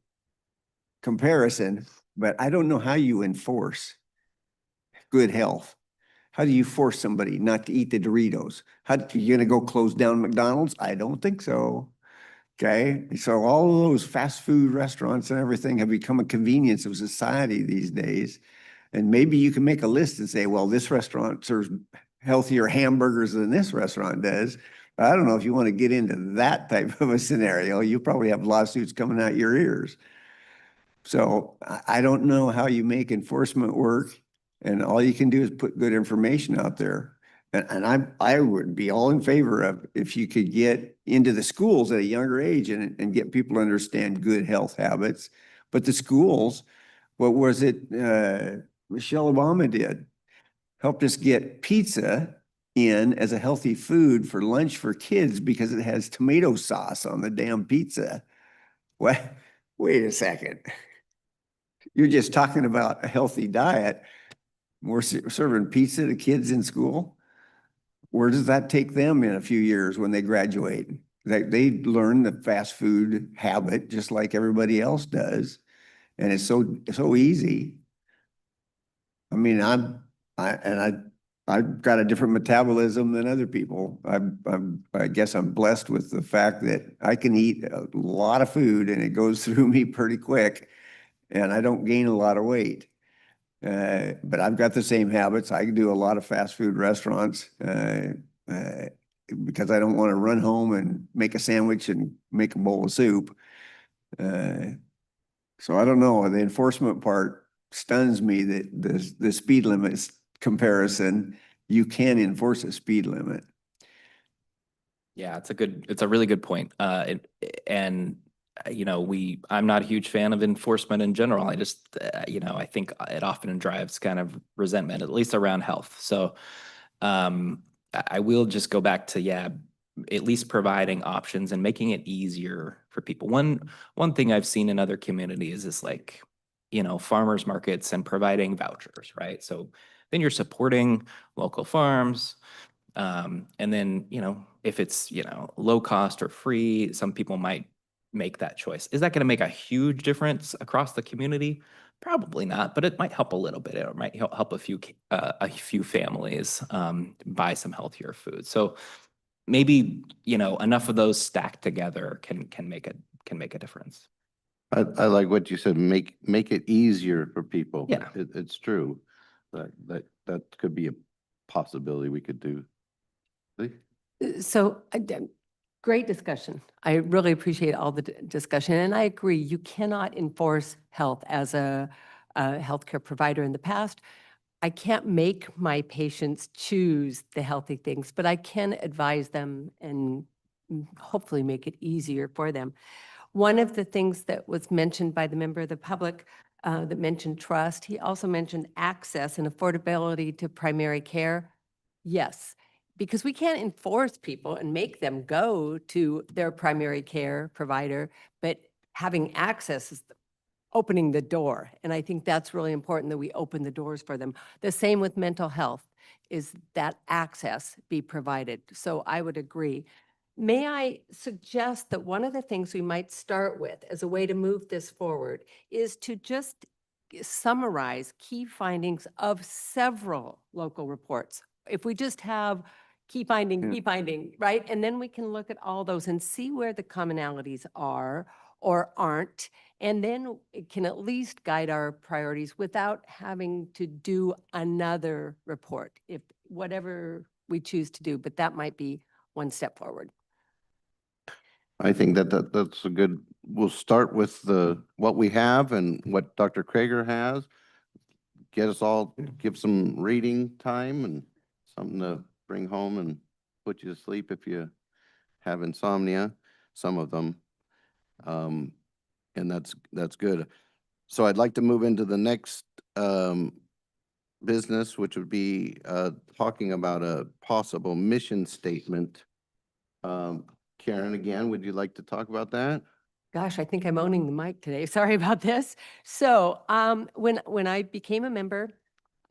comparison, but I don't know how you enforce good health. How do you force somebody not to eat the Doritos? How you gonna go close down McDonald's? I don't think so. Okay, so all of those fast food restaurants and everything have become a convenience of society these days. And maybe you can make a list and say, well, this restaurant serves healthier hamburgers than this restaurant does. I don't know if you want to get into that type of a scenario. You probably have lawsuits coming out your ears. So I don't know how you make enforcement work, and all you can do is put good information out there. And I would be all in favor of if you could get into the schools at a younger age and get people to understand good health habits. But the schools, what was it, Michelle Obama did? Helped us get pizza in as a healthy food for lunch for kids because it has tomato sauce on the damn pizza. What? Wait a second. You're just talking about a healthy diet. We're serving pizza to kids in school. Where does that take them in a few years when they graduate? They learn the fast food habit just like everybody else does. And it's so easy. I mean, I've got a different metabolism than other people. I guess I'm blessed with the fact that I can eat a lot of food and it goes through me pretty quick, and I don't gain a lot of weight. But I've got the same habits. I do a lot of fast food restaurants because I don't want to run home and make a sandwich and make a bowl of soup. So I don't know. The enforcement part stuns me that the speed limits comparison, you can enforce a speed limit. Yeah, it's a really good point. I'm not a huge fan of enforcement in general. I just, I think it often drives kind of resentment, at least around health. So I will just go back to, at least providing options and making it easier for people. One thing I've seen in other communities is like, farmers markets and providing vouchers, right? So then you're supporting local farms. And then, if it's, low cost or free, some people might make that choice. Is that going to make a huge difference across the community? Probably not, but it might help a little bit. It might help a few families buy some healthier food. So maybe, enough of those stacked together can make a difference. I like what you said, make it easier for people. Yeah. It's true. That could be a possibility we could do. So, great discussion. I really appreciate all the discussion, and I agree, you cannot enforce health as a healthcare provider in the past. I can't make my patients choose the healthy things, but I can advise them and hopefully make it easier for them. One of the things that was mentioned by the member of the public that mentioned trust, he also mentioned access and affordability to primary care. Yes, because we can't enforce people and make them go to their primary care provider, but having access is opening the door. And I think that's really important that we open the doors for them. The same with mental health, is that access be provided. So I would agree. May I suggest that one of the things we might start with as a way to move this forward is to just summarize key findings of several local reports. If we just have key finding, right? And then we can look at all those and see where the commonalities are or aren't. And then it can at least guide our priorities without having to do another report, if whatever we choose to do, but that might be one step forward. I think that's a good, we'll start with what we have and what Dr. Krager has. Get us all, give some reading time and something to bring home and put you to sleep if you have insomnia, some of them. And that's good. So I'd like to move into the next business, which would be talking about a possible mission statement. Karen, again, would you like to talk about that? Gosh, I think I'm owning the mic today. Sorry about this. So when I became a member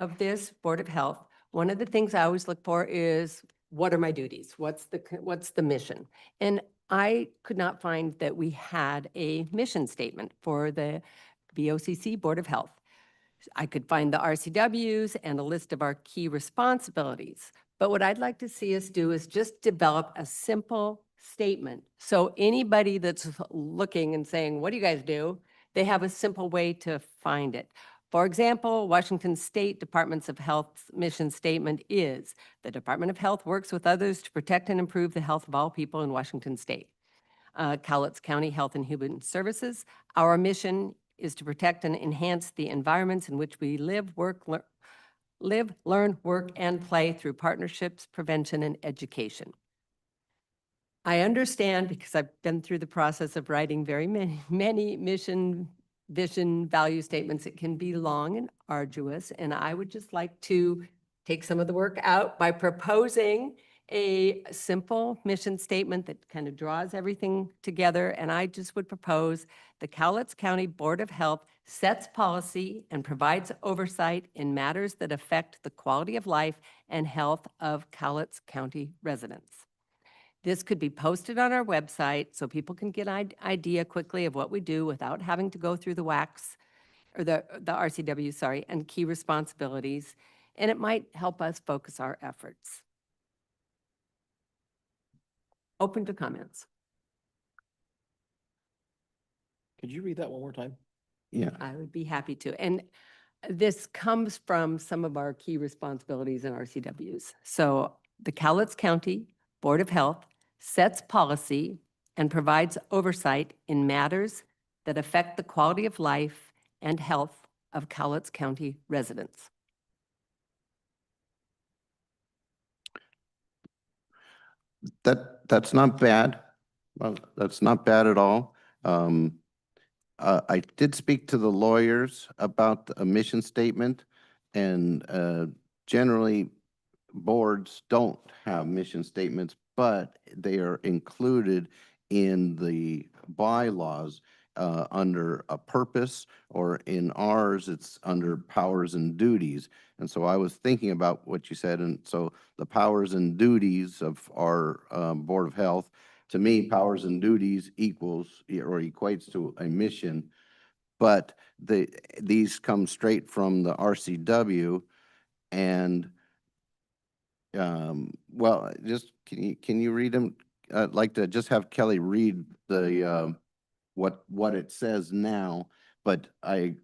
of this Board of Health, one of the things I always look for is, what are my duties? What's the mission? And I could not find that we had a mission statement for the BOCC Board of Health. I could find the RCWs and a list of our key responsibilities. But what I'd like to see us do is just develop a simple statement. So anybody that's looking and saying, what do you guys do? They have a simple way to find it. For example, Washington State Departments of Health's mission statement is, the Department of Health works with others to protect and improve the health of all people in Washington State. Cowlitz County Health and Human Services, our mission is to protect and enhance the environments in which we live, learn, work, and play through partnerships, prevention, and education. I understand, because I've been through the process of writing very many mission vision, value statements. It can be long and arduous, and I would just like to take some of the work out by proposing a simple mission statement that kind of draws everything together. And I just would propose the Cowlitz County Board of Health sets policy and provides oversight in matters that affect the quality of life and health of Cowlitz County residents. This could be posted on our website so people can get an idea quickly of what we do without having to go through the WACs or the RCW, sorry, and key responsibilities. And it might help us focus our efforts. Open to comments. Could you read that one more time? Yeah. I would be happy to. And this comes from some of our key responsibilities in RCWs. So the Cowlitz County Board of Health sets policy and provides oversight in matters that affect the quality of life and health of Cowlitz County residents. That's not bad. Well, that's not bad at all. I did speak to the lawyers about a mission statement, and generally boards don't have mission statements, but they are included in the bylaws under a purpose, or in ours, it's under powers and duties. And so I was thinking about what you said, and so the powers and duties of our Board of Health, to me, powers and duties equals or equates to a mission, but these come straight from the RCW, and well, just can you read them? I'd like to just have Kelly read the what it says now, but I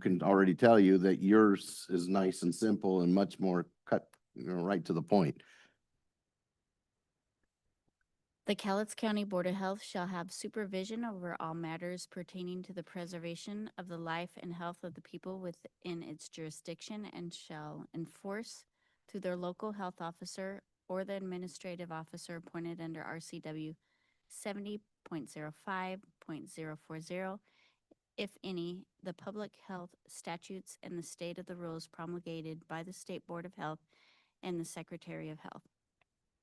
can already tell you that yours is nice and simple and much more cut, right to the point. The Cowlitz County Board of Health shall have supervision over all matters pertaining to the preservation of the life and health of the people within its jurisdiction, and shall enforce through their local health officer or the administrative officer appointed under RCW 70.05.040, if any, the public health statutes and the state of the rules promulgated by the State Board of Health and the Secretary of Health.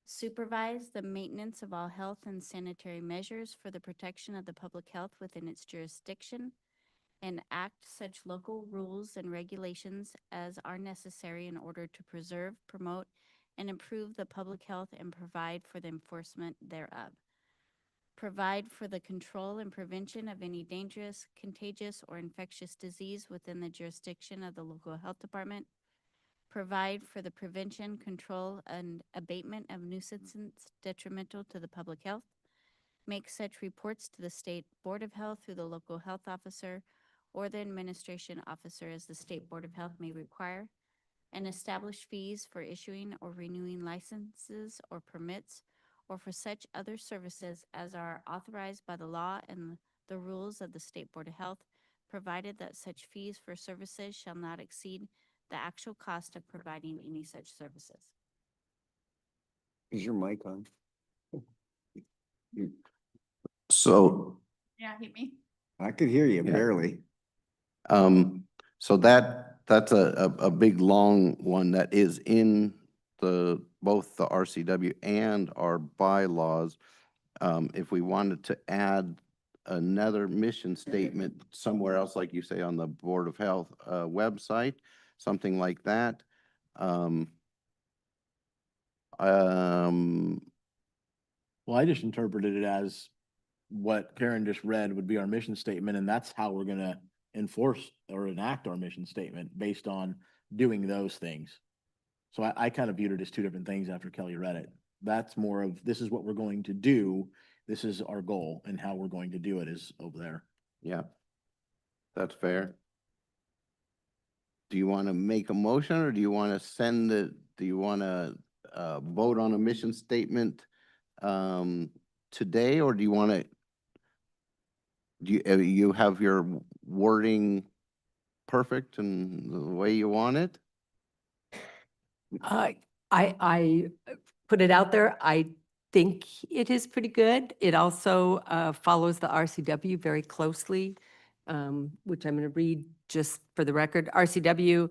Supervise the maintenance of all health and sanitary measures for the protection of the public health within its jurisdiction, and act such local rules and regulations as are necessary in order to preserve, promote, and improve the public health, and provide for the enforcement thereof. Provide for the control and prevention of any dangerous, contagious, or infectious disease within the jurisdiction of the local health department. Provide for the prevention, control, and abatement of nuisances detrimental to the public health. Make such reports to the State Board of Health through the local health officer or the administration officer as the State Board of Health may require. And establish fees for issuing or renewing licenses or permits, or for such other services as are authorized by the law and the rules of the State Board of Health, provided that such fees for services shall not exceed the actual cost of providing any such services. Is your mic on? So Yeah, hit me. I could hear you Yeah. barely. So that's a big, long one that is in both the RCW and our bylaws. If we wanted to add another mission statement somewhere else, like you say, on the Board of Health website, something like that. Well, I just interpreted it as what Karen just read would be our mission statement, and that's how we're gonna enforce or enact our mission statement based on doing those things. So I kind of viewed it as two different things after Kelly read it. That's more of, this is what we're going to do, this is our goal, and how we're going to do it is over there. Yeah, that's fair. Do you want to make a motion, or do you want to do you want to vote on a mission statement today, or do you want to, you have your wording perfect and the way you want it? I put it out there. I think it is pretty good. It also follows the RCW very closely. which I'm going to read just for the record. RCW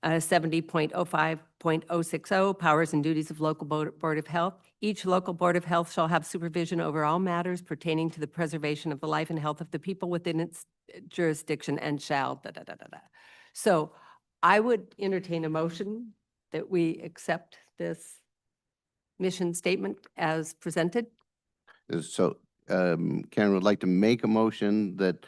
70.05.060, powers and duties of local Board of Health. Each local Board of Health shall have supervision over all matters pertaining to the preservation of the life and health of the people within its jurisdiction and shall da, da, da, da, da. So I would entertain a motion that we accept this mission statement as presented. So Karen would like to make a motion that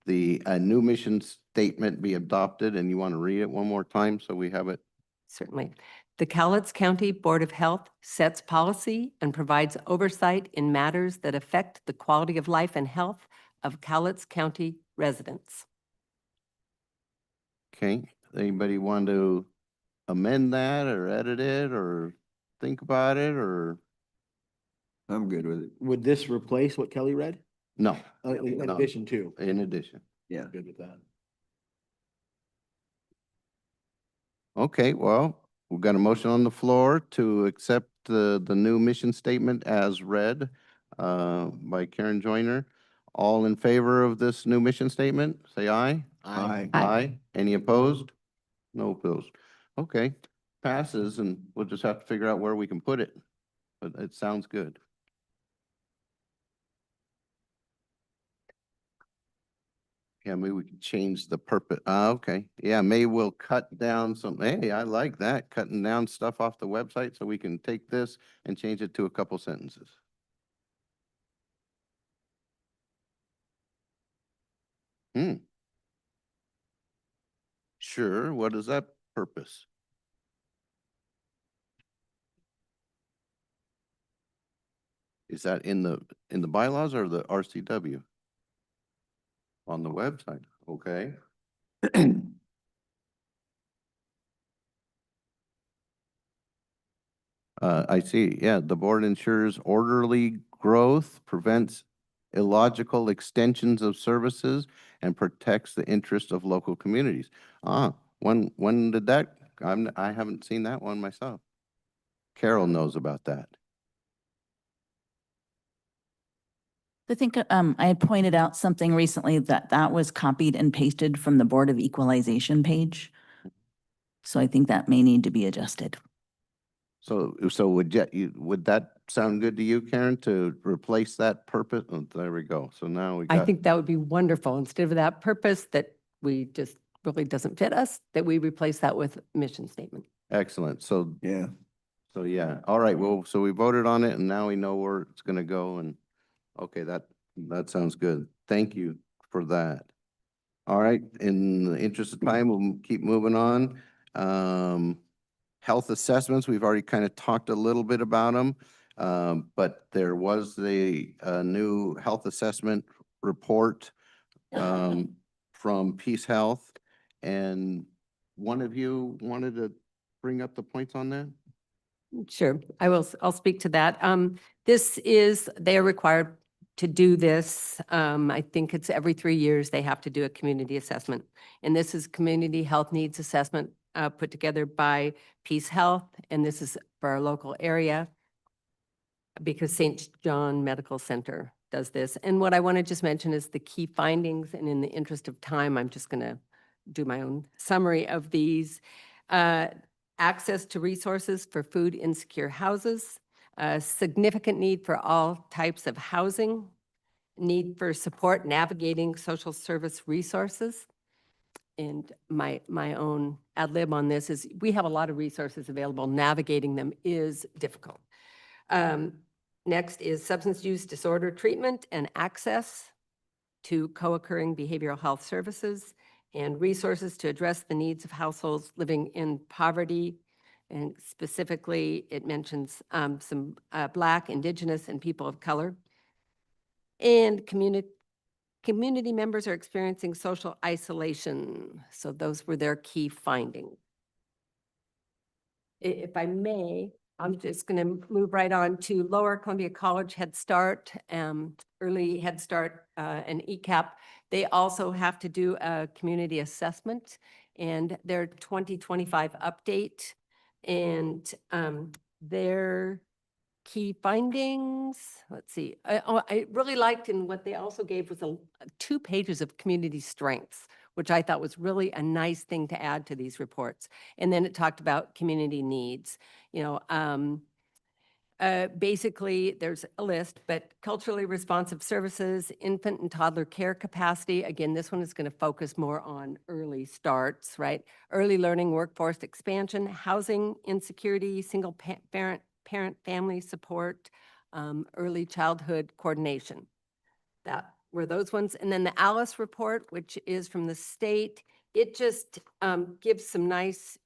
the new mission statement be adopted, and you want to read it one more time so we have it? Certainly. The Cowlitz County Board of Health sets policy and provides oversight in matters that affect the quality of life and health of Cowlitz County residents. Okay, anybody want to amend that or edit it or think about it or? I'm good with it. Would this replace what Kelly read? No. In No. addition to? In addition. Yeah. Good with that. Okay, well, we've got a motion on the floor to accept the new mission statement as read by Karen Joyner. All in favor of this new mission statement, say aye. Aye. Aye. Any opposed? No opposed. Okay, passes, and we'll just have to figure out where we can put it. But it sounds good. Yeah, maybe we can change the purpose. Okay. Yeah, maybe we'll cut down some, hey, I like that, cutting down stuff off the website so we can take this and change it to a couple sentences. Sure, what is that purpose? Is that in the bylaws or the RCW? On the website, okay. I see, yeah, the board ensures orderly growth, prevents illogical extensions of services, and protects the interests of local communities. When did that, I haven't seen that one myself. Carol knows about that. I think I had pointed out something recently that was copied and pasted from the Board of Equalization page. So I think that may need to be adjusted. So would that sound good to you, Karen, to replace that purpose? Oh, there we go. So now we I got. think that would be wonderful. Instead of that purpose that we just really doesn't fit us, that we replace that with mission statement. Excellent. So, Yeah. so yeah. All right. Well, so we voted on it and now we know where it's going to go. And okay, that sounds good. Thank you for that. All right. In the interest of time, we'll keep moving on. Health assessments, we've already kind of talked a little bit about them. But there was the new health assessment report from Peace Health. And one of you wanted to bring up the points on that? Sure, I'll speak to that. They are required to do this. I think it's every 3 years they have to do a community assessment. And this is community health needs assessment put together by Peace Health. And this is for our local area because St. John Medical Center does this. And what I want to just mention is the key findings. And in the interest of time, I'm just going to do my own summary of these. Access to resources for food insecure houses, significant need for all types of housing, need for support navigating social service resources. And my own ad lib on this is we have a lot of resources available. Navigating them is difficult. Next is substance use disorder treatment and access to co-occurring behavioral health services and resources to address the needs of households living in poverty. And specifically, it mentions some Black, Indigenous, and people of color. And community members are experiencing social isolation. So those were their key findings. If I may, I'm just going to move right on to Lower Columbia College Head Start, Early Head Start, and ECAP. They also have to do a community assessment and their 2025 update. And their key findings. Let's see. I really liked, and what they also gave was 2 pages of community strengths, which I thought was really a nice thing to add to these reports. And then it talked about community needs. You know, basically, there's a list, but culturally responsive services, infant and toddler care capacity. Again, this one is going to focus more on early starts, right? Early learning, workforce expansion, housing insecurity, single parent family support, early childhood coordination. That were those ones. And then the Alice report, which is from the state, it just gives some nice,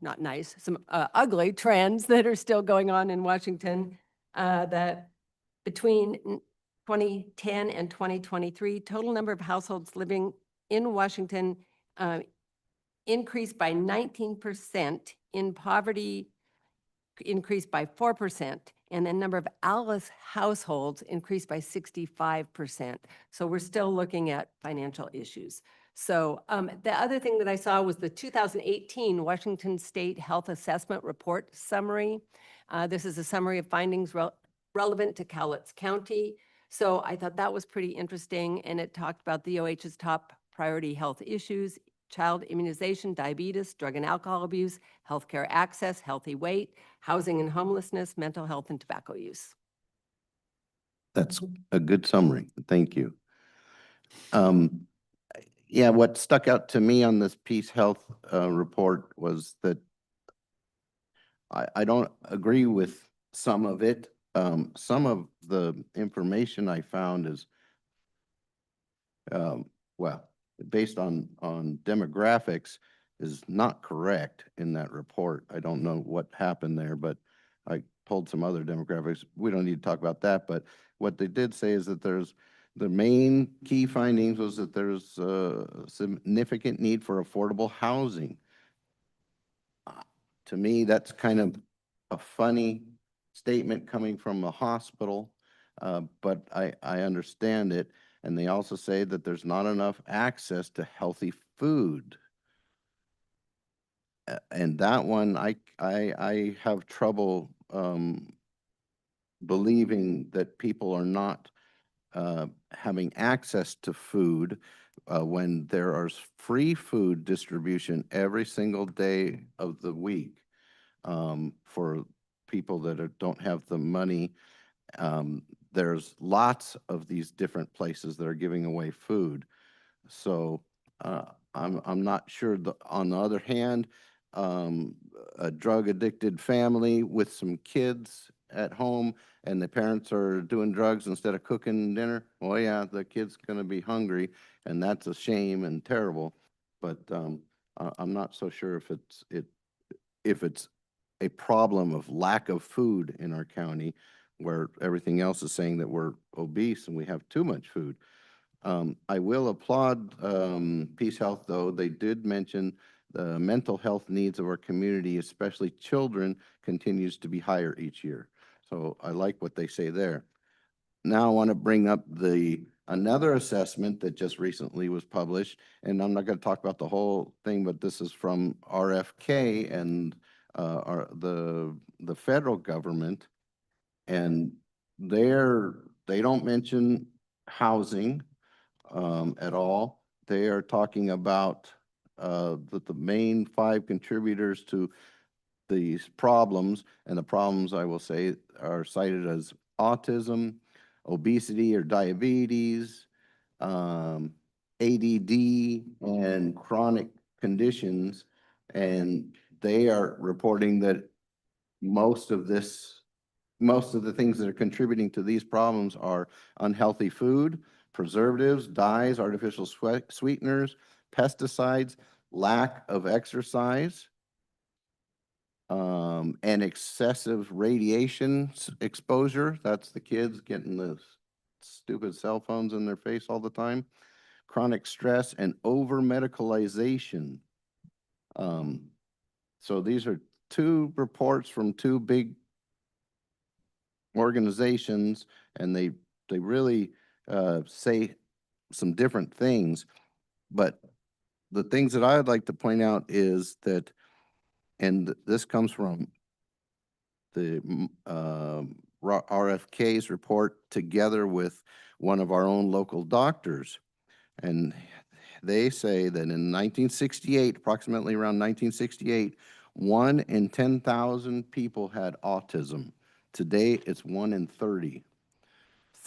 not nice, some ugly trends that are still going on in Washington, that between 2010 and 2023, total number of households living in Washington increased by 19%, in poverty increased by 4%, and the number of Alice households increased by 65%. So we're still looking at financial issues. So the other thing that I saw was the 2018 Washington State Health Assessment Report Summary. This is a summary of findings relevant to Cowlitz County. So I thought that was pretty interesting, and it talked about the OH's top priority health issues: child immunization, diabetes, drug and alcohol abuse, healthcare access, healthy weight, housing and homelessness, mental health, and tobacco use. That's a good summary. Thank you. Yeah, what stuck out to me on this Peace Health report was that I don't agree with some of it. Some of the information I found is, well, based on demographics, is not correct in that report. I don't know what happened there, but I pulled some other demographics. We don't need to talk about that, but what they did say is that the main key findings was that there's a significant need for affordable housing. To me, that's kind of a funny statement coming from a hospital, but I understand it. And they also say that there's not enough access to healthy food. And that one, I have trouble believing that people are not having access to food when there is free food distribution every single day of the week for people that don't have the money. There's lots of these different places that are giving away food. So I'm not sure. On the other hand, a drug addicted family with some kids at home and the parents are doing drugs instead of cooking dinner, well, yeah, the kid's going to be hungry, and that's a shame and terrible. But I'm not so sure if it's a problem of lack of food in our county, where everything else is saying that we're obese and we have too much food. I will applaud Peace Health, though. They did mention the mental health needs of our community, especially children, continues to be higher each year. So I like what they say there. Now I want to bring up another assessment that just recently was published, and I'm not going to talk about the whole thing, but this is from RFK and the federal government, and they don't mention housing at all. They are talking about that the main 5 contributors to these problems, and the problems, I will say, are cited as autism, obesity or diabetes, ADD, and chronic conditions. And they are reporting that most of the things that are contributing to these problems are unhealthy food, preservatives, dyes, artificial sweeteners, pesticides, lack of exercise, and excessive radiation exposure. That's the kids getting the stupid cell phones in their face all the time. Chronic stress and over-medicalization. So these are 2 reports from 2 big organizations, and they really say some different things. But the things that I would like to point out is that, and this comes from the RFK's report together with one of our own local doctors. And they say that in 1968, approximately around 1968, 1 in 10,000 people had autism. Today, it's 1 in 30.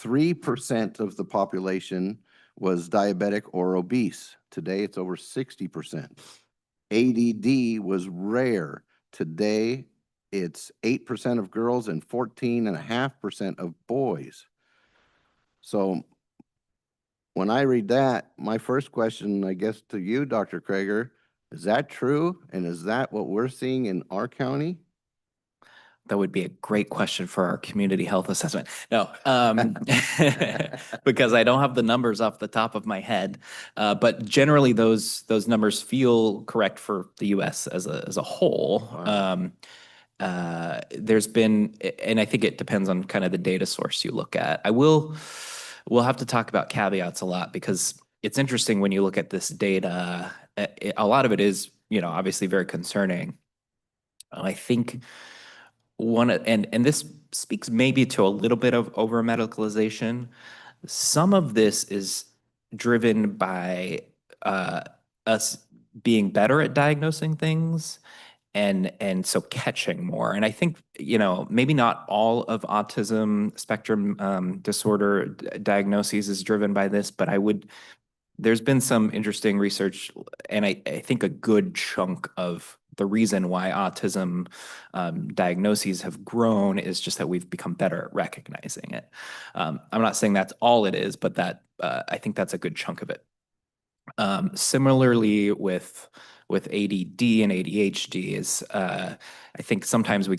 3% of the population was diabetic or obese. Today, it's over 60%. ADD was rare. Today, it's 8% of girls and 14.5% of boys. So when I read that, my first question, I guess, to you, Dr. Krager, is that true? And is that what we're seeing in our county? That would be a great question for our community health assessment. No, because I don't have the numbers off the top of my head. But generally, those numbers feel correct for the U.S. as a whole. Wow. There's been, and I think it depends on kind of the data source you look at. We'll have to talk about caveats a lot because it's interesting when you look at this data. A lot of it is, obviously very concerning. I think and this speaks maybe to a little bit of over medicalization. Some of this is driven by us being better at diagnosing things and so catching more. And I think, maybe not all of autism spectrum disorder diagnoses is driven by this, but there's been some interesting research, and I think a good chunk of the reason why autism diagnoses have grown is just that we've become better at recognizing it. I'm not saying that's all it is, but I think that's a good chunk of it. Similarly with ADD and ADHD is, I think sometimes we've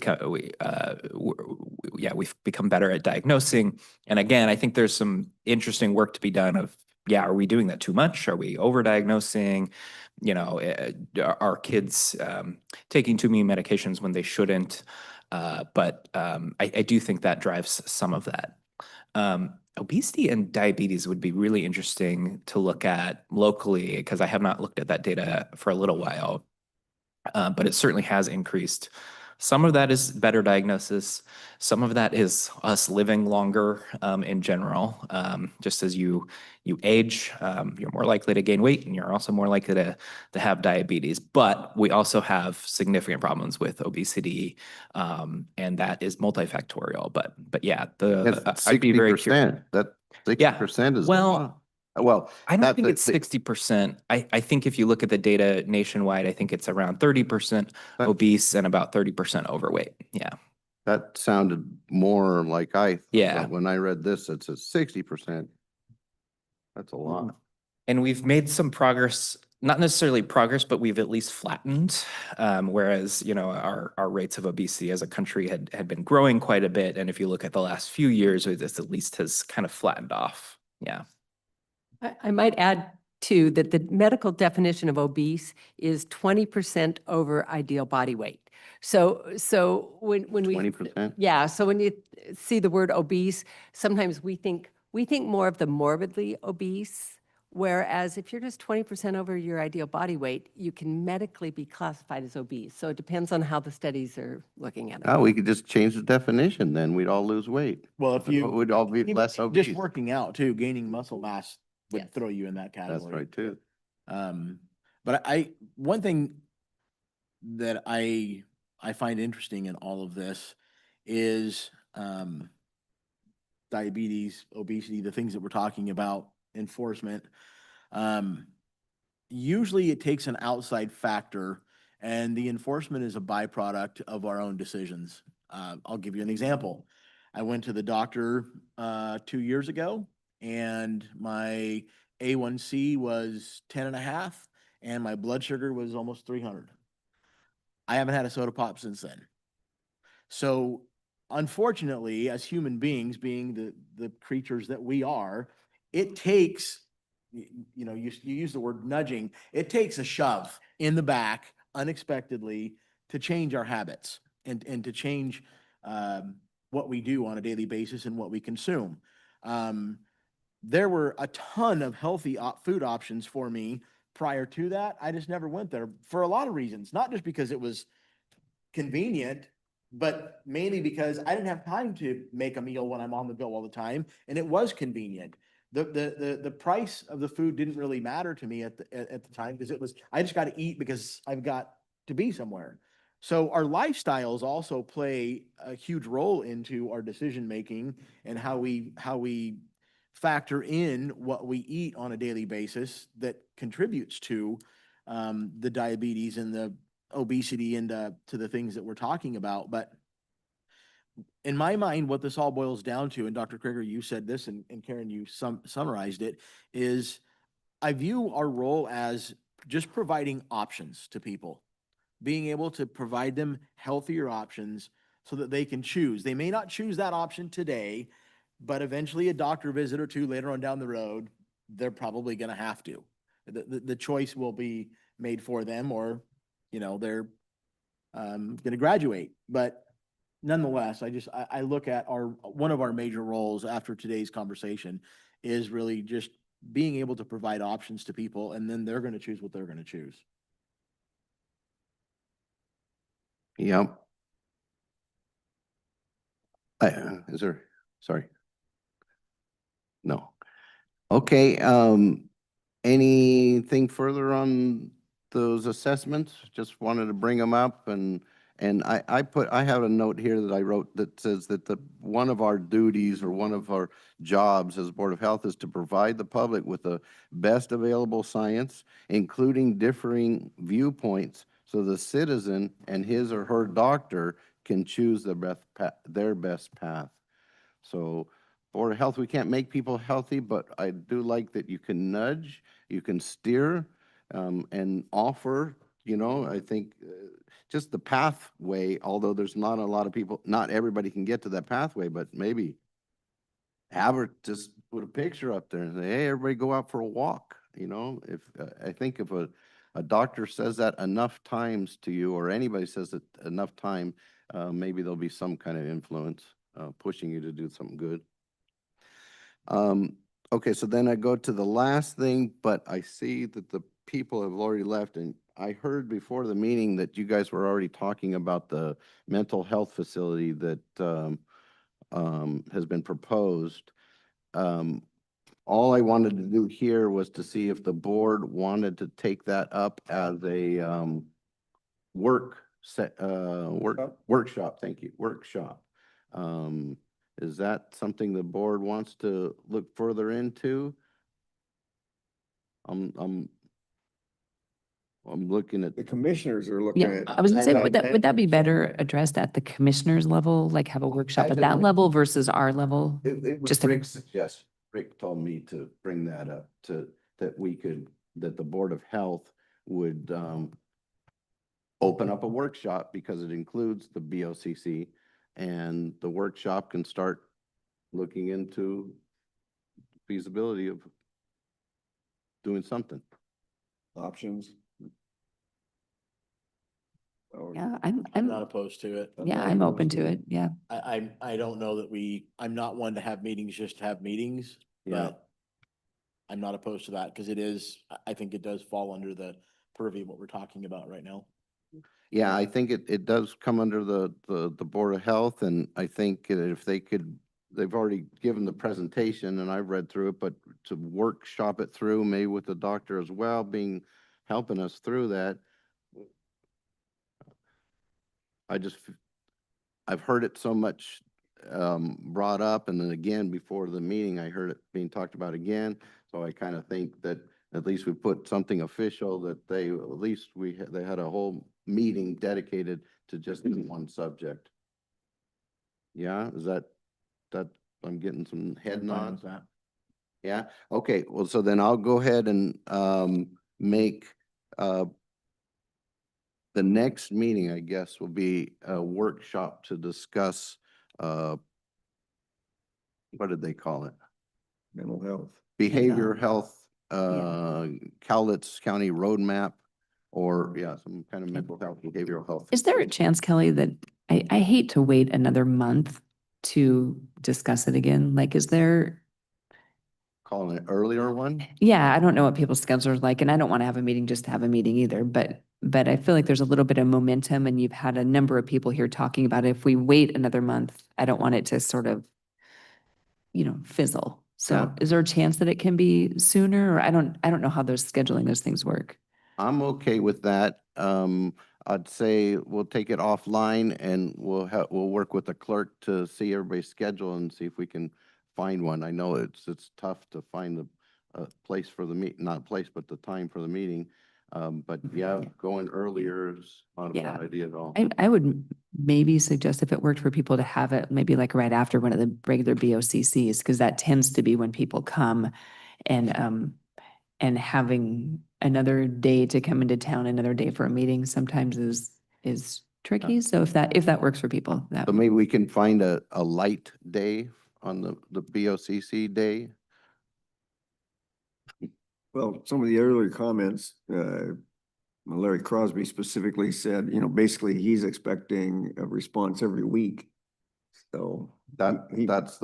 become better at diagnosing. And again, I think there's some interesting work to be done of, are we doing that too much? Are we overdiagnosing? Are kids taking too many medications when they shouldn't? But I do think that drives some of that. Obesity and diabetes would be really interesting to look at locally because I have not looked at that data for a little while, but it certainly has increased. Some of that is better diagnosis. Some of that is us living longer in general. Just as you age, you're more likely to gain weight and you're also more likely to have diabetes. But we also have significant problems with obesity, and that is multifactorial. But yeah, I'd be very curious. That 60% is well, I don't think it's 60%. I think if you look at the data nationwide, I think it's around 30% obese and about 30% overweight. Yeah. That sounded more like Yeah. When I read this, it's a 60%. That's a lot. And we've made some progress, not necessarily progress, but we've at least flattened. Whereas, our rates of obesity as a country had been growing quite a bit. And if you look at the last few years, this at least has kind of flattened off. Yeah. I might add too that the medical definition of obese is 20% over ideal body weight. So when we 20%? So when you see the word obese, sometimes we think more of the morbidly obese. Whereas if you're just 20% over your ideal body weight, you can medically be classified as obese. So it depends on how the studies are looking at it. Oh, we could just change the definition, then we'd all lose weight. Well, if you We'd all be less obese. just working out too, gaining muscle mass would Yes. throw you in that category. That's right too. But one thing that I find interesting in all of this is diabetes, obesity, the things that we're talking about, enforcement. Usually it takes an outside factor, and the enforcement is a byproduct of our own decisions. I'll give you an example. I went to the doctor 2 years ago, and my A1C was 10.5, and my blood sugar was almost 300. I haven't had a soda pop since then. So unfortunately, as human beings, being the creatures that we are, it takes, you use the word nudging, it takes a shove in the back unexpectedly to change our habits and to change what we do on a daily basis and what we consume. There were a ton of healthy food options for me prior to that. I just never went there for a lot of reasons, not just because it was convenient, but mainly because I didn't have time to make a meal when I'm on the go all the time, and it was convenient. The price of the food didn't really matter to me at the time, because it was, I just got to eat because I've got to be somewhere. So our lifestyles also play a huge role into our decision making and how we factor in what we eat on a daily basis that contributes to the diabetes and the obesity and to the things that we're talking about. But in my mind, what this all boils down to, and Dr. Krieger, you said this, and Karen, you summarized it, is I view our role as just providing options to people, being able to provide them healthier options so that they can choose. They may not choose that option today, but eventually a doctor visit or two later on down the road, they're probably going to have to. The choice will be made for them, or, they're going to graduate. But nonetheless, I look at one of our major roles after today's conversation is really just being able to provide options to people, and then they're going to choose what they're going to choose. Yep. Is there, sorry. No. Okay, anything further on those assessments? Just wanted to bring them up, and I have a note here that I wrote that says that one of our duties or one of our jobs as Board of Health is to provide the public with the best available science, including differing viewpoints, so the citizen and his or her doctor can choose their best path. So Board of Health, we can't make people healthy, but I do like that you can nudge, you can steer, and offer, I think just the pathway, although there's not a lot of people, not everybody can get to that pathway, but maybe have her just put a picture up there and say, hey, everybody go out for a walk. If I think if a doctor says that enough times to you, or anybody says it enough time, maybe there'll be some kind of influence pushing you to do something good. Okay, so then I go to the last thing, but I see that the people have already left, and I heard before the meeting that you guys were already talking about the mental health facility that has been proposed. All I wanted to do here was to see if the board wanted to take that up as a workshop. Thank you, workshop. Is that something the board wants to look further into? I'm looking at The commissioners are looking Yeah, at. I was gonna say, would that be better addressed at the commissioners level, like have a workshop at that Absolutely. level versus our level? It was Just a- Rick's suggestion. Rick told me to bring that up, that the Board of Health would open up a workshop, because it includes the BOCC, and the workshop can start looking into feasibility of doing something. Options. Yeah, I'm I'm, not opposed to it. yeah, I'm open to it. Yeah. I don't know that I'm not one to have meetings just to have meetings, Yeah. but I'm not opposed to that, because I think it does fall under the purview of what we're talking about right now. Yeah, I think it does come under the Board of Health, and I think if they've already given the presentation and I've read through it, but to workshop it through, maybe with the doctor as well, helping us through that. I've heard it so much brought up, and then again before the meeting, I heard it being talked about again. So I kind of think that at least we put something official, that they had a whole meeting dedicated to just one subject. Yeah, is that I'm getting some head nods. Yeah, okay, well, so then I'll go ahead and make the next meeting, I guess, will be a workshop to discuss what did they call it? Mental health. Behavioral health, Cowlitz County Roadmap, or some kind of mental health, behavioral health. Is there a chance, Kelly, that I hate to wait another month to discuss it again? Like, is there, calling an earlier one? Yeah, I don't know what people's schedules are like, and I don't want to have a meeting just to have a meeting either, but I feel like there's a little bit of momentum and you've had a number of people here talking about it. If we wait another month, I don't want it to sort of, fizzle. So Yeah. is there a chance that it can be sooner, or I don't know how those scheduling those things work. I'm okay with that. I'd say we'll take it offline and we'll work with the clerk to see everybody's schedule and see if we can find one. I know it's tough to find the place for the not place, but the time for the meeting. But yeah, going earlier is not a Yeah. bad idea at all. I would maybe suggest if it worked for people to have it maybe like right after one of the regular BOCCs, because that tends to be when people come and having another day to come into town, another day for a meeting sometimes is tricky. So if that works for people, that So maybe we can find a light day on the BOCC day. Well, some of the earlier comments, Larry Crosby specifically said, basically he's expecting a response every week. So That's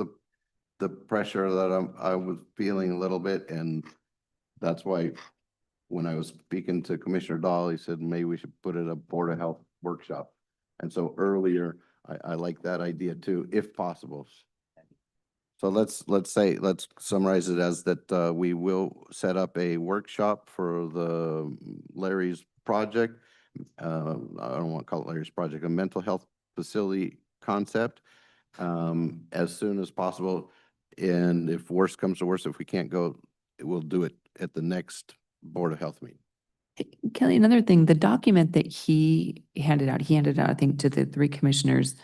the pressure that I was feeling a little bit, and that's why when I was speaking to Commissioner Dahl, he said maybe we should put it a Board of Health workshop. And so earlier, I like that idea too, if possible. So let's summarize it as that we will set up a workshop for the Larry's project. I don't want to call it Larry's project, a mental health facility concept as soon as possible. And if worse comes to worse, if we can't go, we'll do it at the next Board of Health meeting. Kelly, another thing, the document that he handed out, I think, to the 3 commissioners.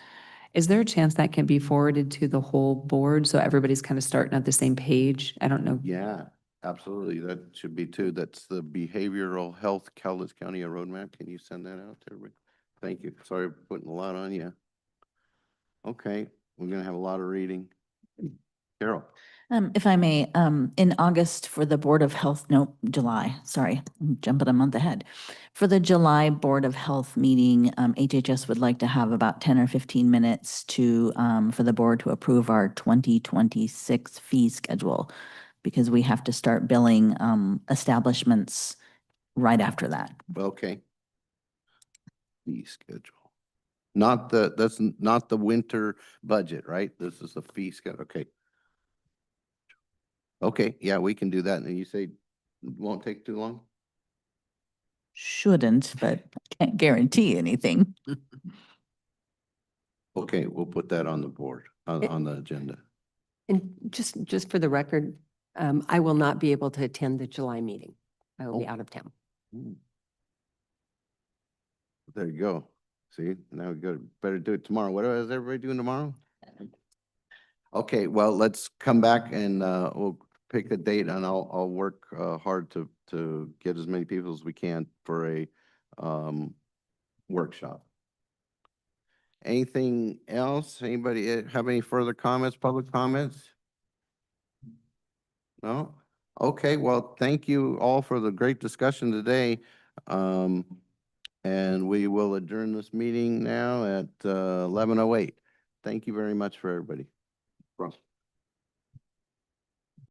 Is there a chance that can be forwarded to the whole board so everybody's kind of starting at the same page? I don't know. Yeah, absolutely. That should be too. That's the Behavioral Health Cowlitz County Roadmap. Can you send that out to everybody? Thank you. Sorry for putting a lot on you. Okay, we're gonna have a lot of reading. Carol. If I may, in August for the Board of Health, no, July, sorry, I'm jumping a month ahead. For the July Board of Health meeting, HHS would like to have about 10 or 15 minutes for the board to approve our 2026 fee schedule, because we have to start billing establishments right after that. Okay. Fee schedule. That's not the winter budget, right? This is the fee schedule. Okay. Okay, yeah, we can do that. And you say it won't take too long? Shouldn't, but can't guarantee anything. Okay, we'll put that on the board, on the agenda. And just for the record, I will not be able to attend the July meeting. I will be out of town. There you go. See, now we better do it tomorrow. What is everybody doing tomorrow? Okay, well, let's come back and we'll pick a date, and I'll work hard to get as many people as we can for a workshop. Anything else? Anybody have any further comments, public comments? No? Okay, well, thank you all for the great discussion today. And we will adjourn this meeting now at 11:08. Thank you very much for everybody.